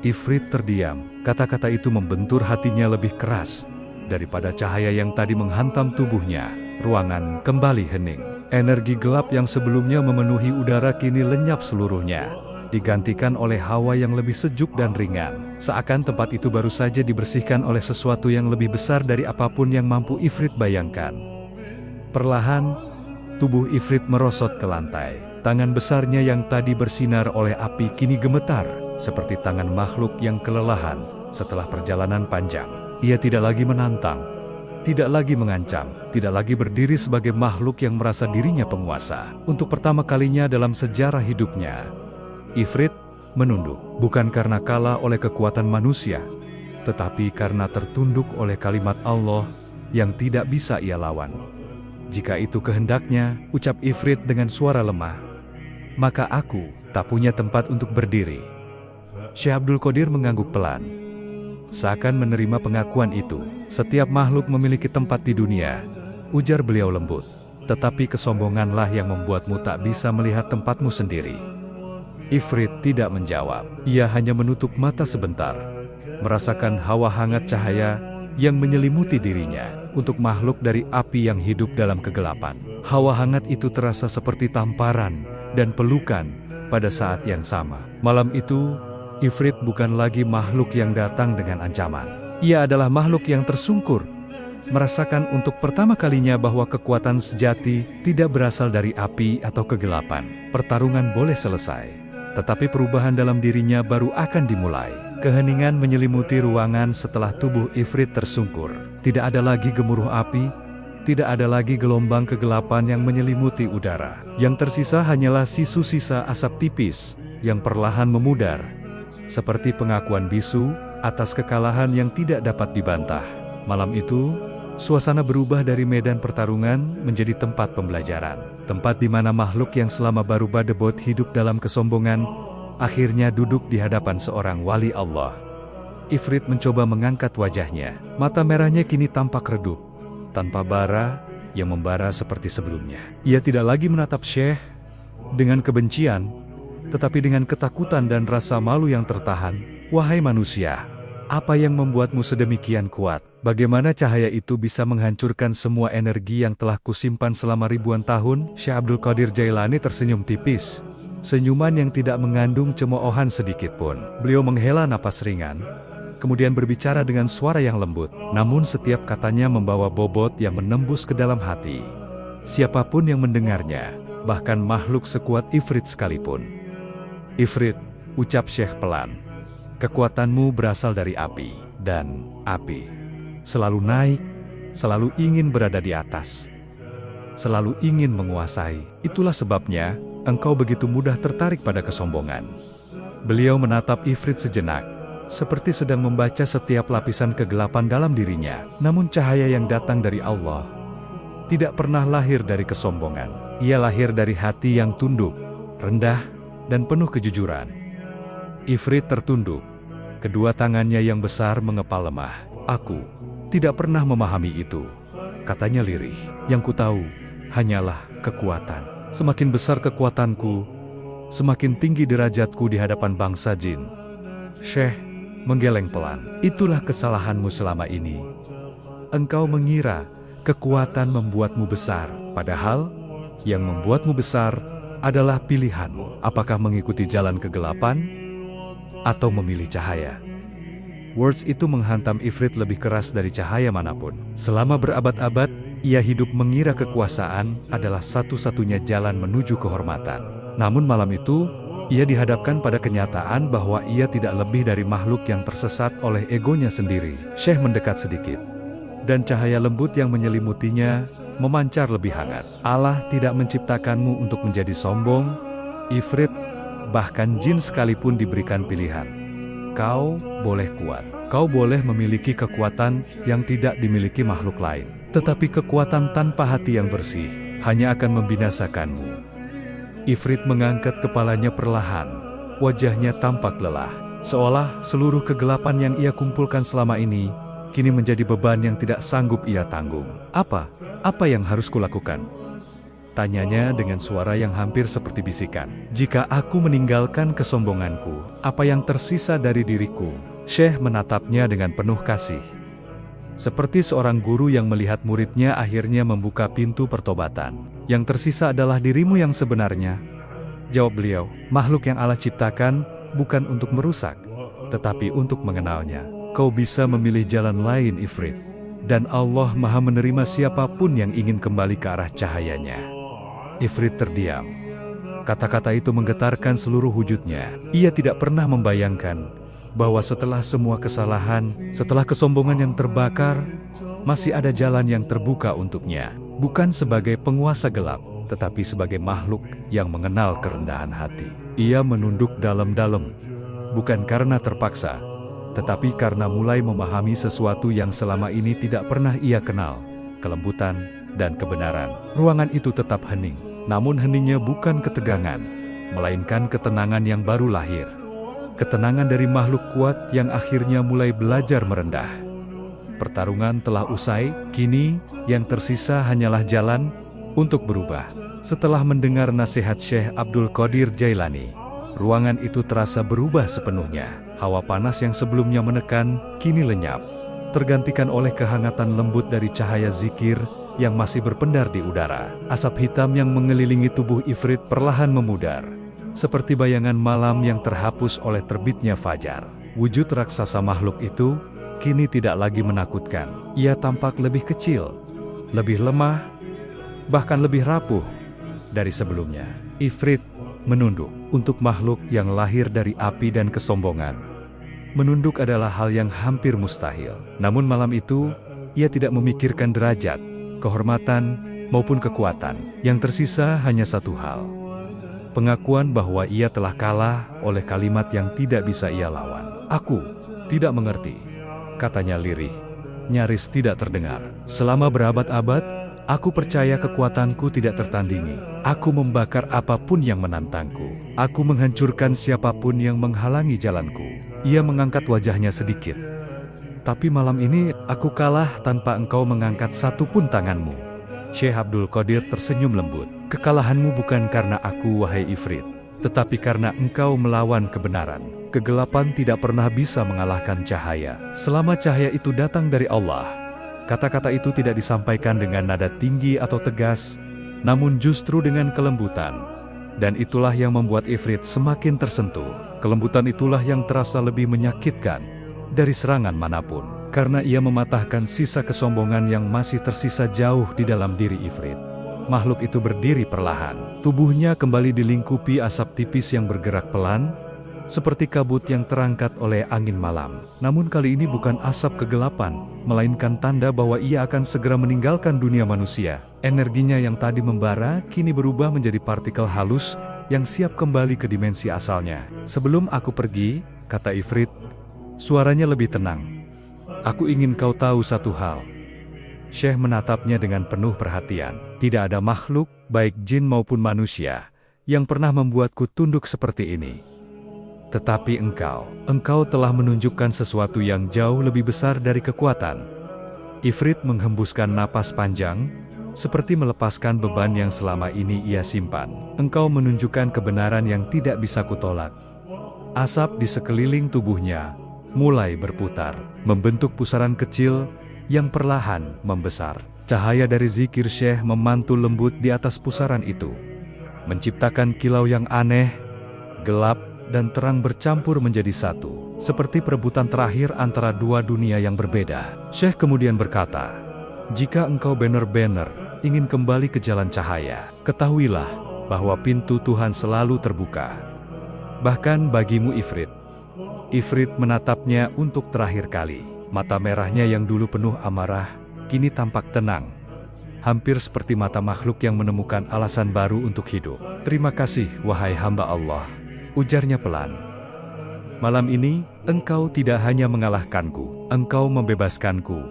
Ifrit terdiam. Kata-kata itu membentur hatinya lebih keras daripada cahaya yang tadi menghantam tubuhnya. Ruangan kembali hening. Energi gelap yang sebelumnya memenuhi udara kini lenyap seluruhnya, digantikan oleh hawa yang lebih sejuk dan ringan. Seakan tempat itu baru saja dibersihkan oleh sesuatu yang lebih besar dari apapun yang mampu Ifrit bayangkan. Perlahan, tubuh Ifrit merosot ke lantai. Tangan besarnya yang tadi bersinar oleh api kini gemetar, seperti tangan makhluk yang kelelahan setelah perjalanan panjang. Ia tidak lagi menantang, tidak lagi mengancam, tidak lagi berdiri sebagai makhluk yang merasa dirinya penguasa. Untuk pertama kalinya dalam sejarah hidupnya, Ifrit menunduk, bukan karena kalah oleh kekuatan manusia, tetapi karena tertunduk oleh kalimat Allah yang tidak bisa ia lawan. Jika itu kehendaknya, ucap Ifrit dengan suara lemah, maka aku tak punya tempat untuk berdiri. Syekh Abdul Qadir mengangguk pelan, seakan menerima pengakuan itu. Setiap makhluk memiliki tempat di dunia, ujar beliau lembut. Tetapi kesombonganlah yang membuatmu tak bisa melihat tempatmu sendiri. Ifrit tidak menjawab. Ia hanya menutup mata sebentar, merasakan hawa hangat cahaya yang menyelimuti dirinya. Untuk makhluk dari api yang hidup dalam kegelapan, hawa hangat itu terasa seperti tamparan dan pelukan pada saat yang sama. Malam itu, Ifrit bukan lagi makhluk yang datang dengan ancaman. Ia adalah makhluk yang tersungkur, merasakan untuk pertama kalinya bahwa kekuatan sejati tidak berasal dari api atau kegelapan. Pertarungan boleh selesai, tetapi perubahan dalam dirinya baru akan dimulai. Keheningan menyelimuti ruangan setelah tubuh Ifrit tersungkur. Tidak ada lagi gemuruh api, tidak ada lagi gelombang kegelapan yang menyelimuti udara. Yang tersisa hanyalah sisa asap tipis yang perlahan memudar, seperti pengakuan bisu atas kekalahan yang tidak dapat dibantah. Malam itu, suasana berubah dari medan pertarungan menjadi tempat pembelajaran. Tempat di mana makhluk yang selama baru badebot hidup dalam kesombongan, akhirnya duduk di hadapan seorang wali Allah. Ifrit mencoba mengangkat wajahnya. Mata merahnya kini tampak redup, tanpa bara yang membara seperti sebelumnya. Ia tidak lagi menatap Syekh dengan kebencian, tetapi dengan ketakutan dan rasa malu yang tertahan. Wahai manusia, apa yang membuatmu sedemikian kuat? Bagaimana cahaya itu bisa menghancurkan semua energi yang telah kusimpan selama ribuan tahun? Syekh Abdul Qadir Jailani tersenyum tipis, senyuman yang tidak mengandung cemoohan sedikitpun. Beliau menghela napas ringan, kemudian berbicara dengan suara yang lembut, namun setiap katanya membawa bobot yang menembus ke dalam hati. Siapapun yang mendengarnya, bahkan makhluk sekuat Ifrit sekalipun. Ifrit, ucap Syekh pelan, kekuatanmu berasal dari api, dan api selalu naik, selalu ingin berada di atas, selalu ingin menguasai. Itulah sebabnya engkau begitu mudah tertarik pada kesombongan. Beliau menatap Ifrit sejenak, seperti sedang membaca setiap lapisan kegelapan dalam dirinya. Namun cahaya yang datang dari Allah tidak pernah lahir dari kesombongan. Ia lahir dari hati yang tunduk, rendah, dan penuh kejujuran. Ifrit tertunduk, kedua tangannya yang besar mengepal lemah. Aku tidak pernah memahami itu, katanya lirih. Yang kutahu hanyalah kekuatan. Semakin besar kekuatanku, semakin tinggi derajatku di hadapan bangsa jin. Syekh menggeleng pelan. Itulah kesalahanmu selama ini. Engkau mengira kekuatan membuatmu besar, padahal yang membuatmu besar adalah pilihanmu. Apakah mengikuti jalan kegelapan atau memilih cahaya? Words itu menghantam Ifrit lebih keras dari cahaya manapun. Selama berabad-abad, ia hidup mengira kekuasaan adalah satu-satunya jalan menuju kehormatan. Namun malam itu, ia dihadapkan pada kenyataan bahwa ia tidak lebih dari makhluk yang tersesat oleh egonya sendiri. Syekh mendekat sedikit, dan cahaya lembut yang menyelimutinya memancar lebih hangat. Allah tidak menciptakanmu untuk menjadi sombong, Ifrit. Bahkan jin sekalipun diberikan pilihan. Kau boleh kuat, kau boleh memiliki kekuatan yang tidak dimiliki makhluk lain. Tetapi kekuatan tanpa hati yang bersih hanya akan membinasakanmu. Ifrit mengangkat kepalanya perlahan, wajahnya tampak lelah, seolah seluruh kegelapan yang ia kumpulkan selama ini kini menjadi beban yang tidak sanggup ia tanggung. Apa Apa yang harus kulakukan? Tanyanya dengan suara yang hampir seperti bisikan. Jika aku meninggalkan kesombonganku, apa yang tersisa dari diriku? Syekh menatapnya dengan penuh kasih. Seperti seorang guru yang melihat muridnya akhirnya membuka pintu pertobatan. Yang tersisa adalah dirimu yang sebenarnya. Jawab beliau, makhluk yang Allah ciptakan bukan untuk merusak, tetapi untuk mengenalnya. Kau bisa memilih jalan lain, Ifrit. Dan Allah Maha menerima siapapun yang ingin kembali ke arah cahayanya. Ifrit terdiam. Kata-kata itu menggetarkan seluruh wujudnya. Ia tidak pernah membayangkan bahwa setelah semua kesalahan, setelah kesombongan yang terbakar, masih ada jalan yang terbuka untuknya. Bukan sebagai penguasa gelap, tetapi sebagai makhluk yang mengenal kerendahan hati. Ia menunduk dalam-dalam, bukan karena terpaksa, tetapi karena mulai memahami sesuatu yang selama ini tidak pernah ia kenal, kelembutan dan kebenaran. Ruangan itu tetap hening, namun heningnya bukan ketegangan, melainkan ketenangan yang baru lahir. Ketenangan dari makhluk kuat yang akhirnya mulai belajar merendah. Pertarungan telah usai, kini yang tersisa hanyalah jalan untuk berubah. Setelah mendengar nasihat Syekh Abdul Qadir Jailani, ruangan itu terasa berubah sepenuhnya. Hawa panas yang sebelumnya menekan, kini lenyap, tergantikan oleh kehangatan lembut dari cahaya zikir yang masih berpendar di udara. Asap hitam yang mengelilingi tubuh Ifrit perlahan memudar, seperti bayangan malam yang terhapus oleh terbitnya fajar. Wujud raksasa makhluk itu kini tidak lagi menakutkan. Ia tampak lebih kecil, lebih lemah, bahkan lebih rapuh dari sebelumnya. Ifrit menunduk. Untuk makhluk yang lahir dari api dan kesombongan, menunduk adalah hal yang hampir mustahil. Namun malam itu, ia tidak memikirkan derajat, kehormatan, maupun kekuatan. Yang tersisa hanya satu hal. Pengakuan bahwa ia telah kalah oleh kalimat yang tidak bisa ia lawan. Aku tidak mengerti, katanya lirih, nyaris tidak terdengar. Selama berabad-abad, aku percaya kekuatanku tidak tertandingi. Aku membakar apapun yang menantangku. Aku menghancurkan siapapun yang menghalangi jalanku. Ia mengangkat wajahnya sedikit. Tapi malam ini, aku kalah tanpa engkau mengangkat satu pun tanganmu. Syekh Abdul Qadir tersenyum lembut. Kekalahanmu bukan karena aku, wahai Ifrit, tetapi karena engkau melawan kebenaran. Kegelapan tidak pernah bisa mengalahkan cahaya, selama cahaya itu datang dari Allah. Kata-kata itu tidak disampaikan dengan nada tinggi atau tegas, namun justru dengan kelembutan. Dan itulah yang membuat Ifrit semakin tersentuh. Kelembutan itulah yang terasa lebih menyakitkan dari serangan manapun, karena ia mematahkan sisa kesombongan yang masih tersisa jauh di dalam diri Ifrit. Makhluk itu berdiri perlahan. Tubuhnya kembali dilingkupi asap tipis yang bergerak pelan, seperti kabut yang terangkat oleh angin malam. Namun kali ini bukan asap kegelapan, melainkan tanda bahwa ia akan segera meninggalkan dunia manusia. Energinya yang tadi membara, kini berubah menjadi partikel halus yang siap kembali ke dimensi asalnya. Sebelum aku pergi, kata Ifrit, suaranya lebih tenang. Aku ingin kau tahu satu hal. Syekh menatapnya dengan penuh perhatian. Tidak ada makhluk, baik jin maupun manusia, yang pernah membuatku tunduk seperti ini. Tetapi engkau telah menunjukkan sesuatu yang jauh lebih besar dari kekuatan. Ifrit menghembuskan napas panjang, seperti melepaskan beban yang selama ini ia simpan. Engkau menunjukkan kebenaran yang tidak bisa kutolak. Asap di sekeliling tubuhnya mulai berputar, membentuk pusaran kecil yang perlahan membesar. Cahaya dari zikir Syekh memantul lembut di atas pusaran itu, menciptakan kilau yang aneh, gelap, dan terang bercampur menjadi satu, seperti perebutan terakhir antara dua dunia yang berbeda. Syekh kemudian berkata, jika engkau benar-benar ingin kembali ke jalan cahaya, ketahuilah bahwa pintu Tuhan selalu terbuka. Bahkan bagimu Ifrit. Ifrit menatapnya untuk terakhir kali. Mata merahnya yang dulu penuh amarah, kini tampak tenang. Hampir seperti mata makhluk yang menemukan alasan baru untuk hidup. Terima kasih, wahai hamba Allah, ujarnya pelan. Malam ini, engkau tidak hanya mengalahkanku, engkau membebaskanku.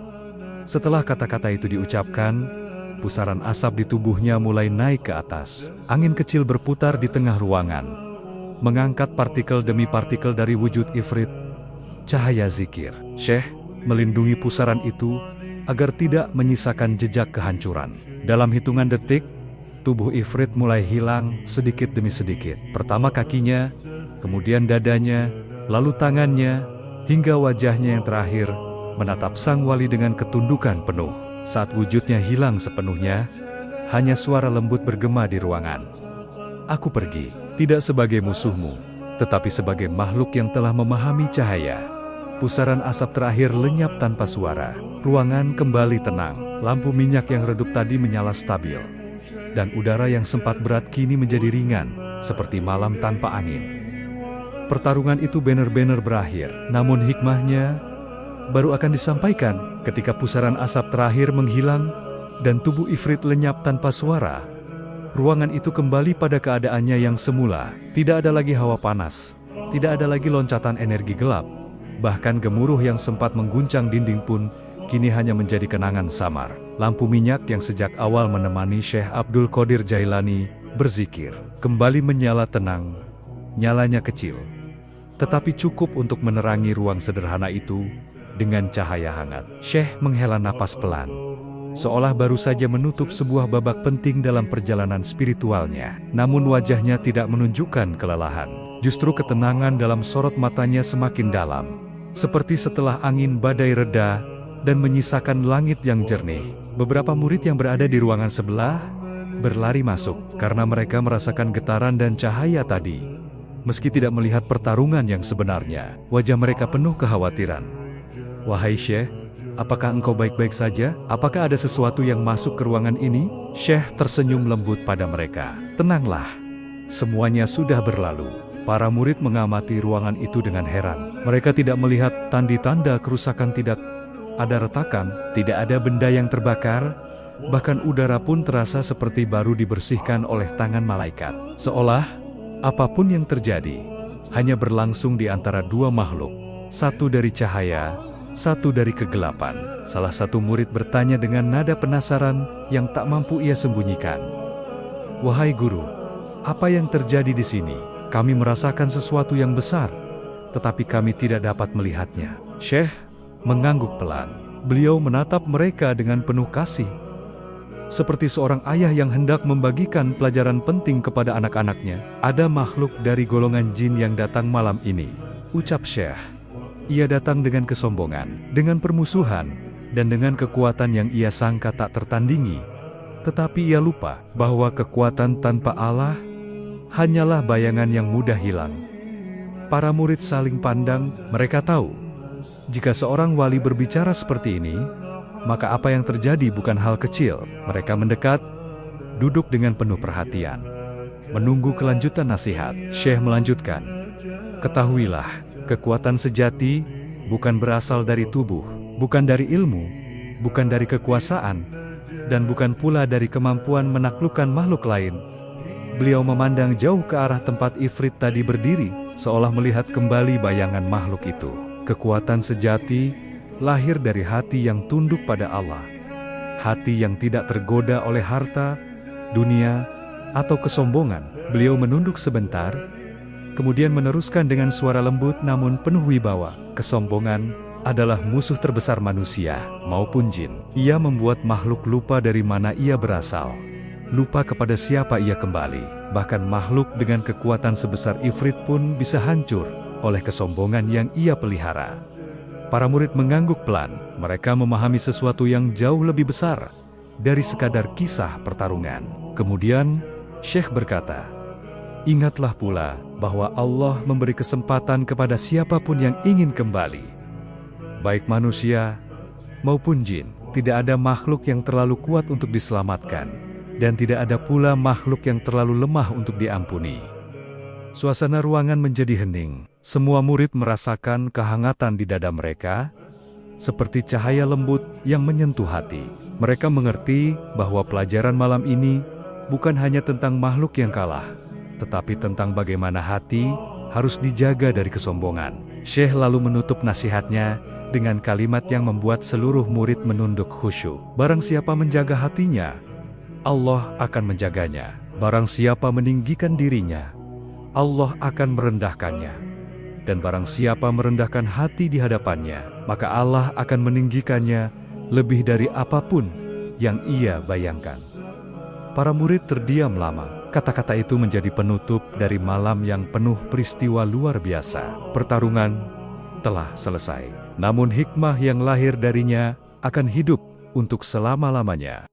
Setelah kata-kata itu diucapkan, pusaran asap di tubuhnya mulai naik ke atas. Angin kecil berputar di tengah ruangan, mengangkat partikel demi partikel dari wujud Ifrit. Cahaya zikir Syekh melindungi pusaran itu, agar tidak menyisakan jejak kehancuran. Dalam hitungan detik, tubuh Ifrit mulai hilang sedikit demi sedikit. Pertama kakinya, kemudian dadanya, lalu tangannya, hingga wajahnya yang terakhir menatap sang wali dengan ketundukan penuh. Saat wujudnya hilang sepenuhnya, hanya suara lembut bergema di ruangan. Aku pergi, tidak sebagai musuhmu, tetapi sebagai makhluk yang telah memahami cahaya. Pusaran asap terakhir lenyap tanpa suara. Ruangan kembali tenang. Lampu minyak yang redup tadi menyala stabil. Dan udara yang sempat berat kini menjadi ringan, seperti malam tanpa angin. Pertarungan itu benar-benar berakhir. Namun hikmahnya baru akan disampaikan ketika pusaran asap terakhir menghilang dan tubuh Ifrit lenyap tanpa suara. Ruangan itu kembali pada keadaannya yang semula. Tidak ada lagi hawa panas, tidak ada lagi loncatan energi gelap. Bahkan gemuruh yang sempat mengguncang dinding pun kini hanya menjadi kenangan samar. Lampu minyak yang sejak awal menemani Syekh Abdul Qadir Jailani berzikir kembali menyala tenang. Nyalanya kecil, tetapi cukup untuk menerangi ruang sederhana itu dengan cahaya hangat. Syekh menghela napas pelan, seolah baru saja menutup sebuah babak penting dalam perjalanan spiritualnya. Namun wajahnya tidak menunjukkan kelelahan. Justru ketenangan dalam sorot matanya semakin dalam. Seperti setelah angin badai reda dan menyisakan langit yang jernih. Beberapa murid yang berada di ruangan sebelah berlari masuk karena mereka merasakan getaran dan cahaya tadi. Meski tidak melihat pertarungan yang sebenarnya, wajah mereka penuh kekhawatiran. Wahai Syekh, apakah engkau baik-baik saja? Apakah ada sesuatu yang masuk ke ruangan ini? Syekh tersenyum lembut pada mereka. Tenanglah, semuanya sudah berlalu. Para murid mengamati ruangan itu dengan heran. Mereka tidak melihat tanda-tanda kerusakan, tidak ada retakan, tidak ada benda yang terbakar. Bahkan udara pun terasa seperti baru dibersihkan oleh tangan malaikat. Seolah apapun yang terjadi hanya berlangsung di antara dua makhluk. Satu dari cahaya, satu dari kegelapan. Salah satu murid bertanya dengan nada penasaran yang tak mampu ia sembunyikan. Wahai guru, apa yang terjadi di sini? Kami merasakan sesuatu yang besar, tetapi kami tidak dapat melihatnya. Syekh mengangguk pelan. Beliau menatap mereka dengan penuh kasih. Seperti seorang ayah yang hendak membagikan pelajaran penting kepada anak-anaknya. Ada makhluk dari golongan jin yang datang malam ini, ucap Syekh. Ia datang dengan kesombongan, dengan permusuhan, dan dengan kekuatan yang ia sangka tak tertandingi. Tetapi ia lupa bahwa kekuatan tanpa Allah hanyalah bayangan yang mudah hilang. Para murid saling pandang, mereka tahu, jika seorang wali berbicara seperti ini, maka apa yang terjadi bukan hal kecil. Mereka mendekat, duduk dengan penuh perhatian, menunggu kelanjutan nasihat. Syekh melanjutkan, ketahuilah, kekuatan sejati bukan berasal dari tubuh, bukan dari ilmu, bukan dari kekuasaan, dan bukan pula dari kemampuan menaklukkan makhluk lain. Beliau memandang jauh ke arah tempat Ifrit tadi berdiri, seolah melihat kembali bayangan makhluk itu. Kekuatan sejati lahir dari hati yang tunduk pada Allah. Hati yang tidak tergoda oleh harta, dunia, atau kesombongan. Beliau menunduk sebentar, kemudian meneruskan dengan suara lembut namun penuh wibawa. Kesombongan adalah musuh terbesar manusia maupun jin. Ia membuat makhluk lupa dari mana ia berasal, lupa kepada siapa ia kembali. Bahkan makhluk dengan kekuatan sebesar Ifrit pun bisa hancur oleh kesombongan yang ia pelihara. Para murid mengangguk pelan. Mereka memahami sesuatu yang jauh lebih besar dari sekadar kisah pertarungan. Kemudian Syekh berkata, ingatlah pula bahwa Allah memberi kesempatan kepada siapapun yang ingin kembali. Baik manusia maupun jin. Tidak ada makhluk yang terlalu kuat untuk diselamatkan. Dan tidak ada pula makhluk yang terlalu lemah untuk diampuni. Suasana ruangan menjadi hening. Semua murid merasakan kehangatan di dada mereka, seperti cahaya lembut yang menyentuh hati. Mereka mengerti bahwa pelajaran malam ini bukan hanya tentang makhluk yang kalah, tetapi tentang bagaimana hati harus dijaga dari kesombongan. Syekh lalu menutup nasihatnya dengan kalimat yang membuat seluruh murid menunduk khusyuk. Barang siapa menjaga hatinya, Allah akan menjaganya. Barang siapa meninggikan dirinya, Allah akan merendahkannya. Dan barang siapa merendahkan hati di hadapannya, maka Allah akan meninggikannya lebih dari apapun yang ia bayangkan. Para murid terdiam lama. Kata-kata itu menjadi penutup dari malam yang penuh peristiwa luar biasa. Pertarungan telah selesai, namun hikmah yang lahir darinya akan hidup untuk selama-lamanya.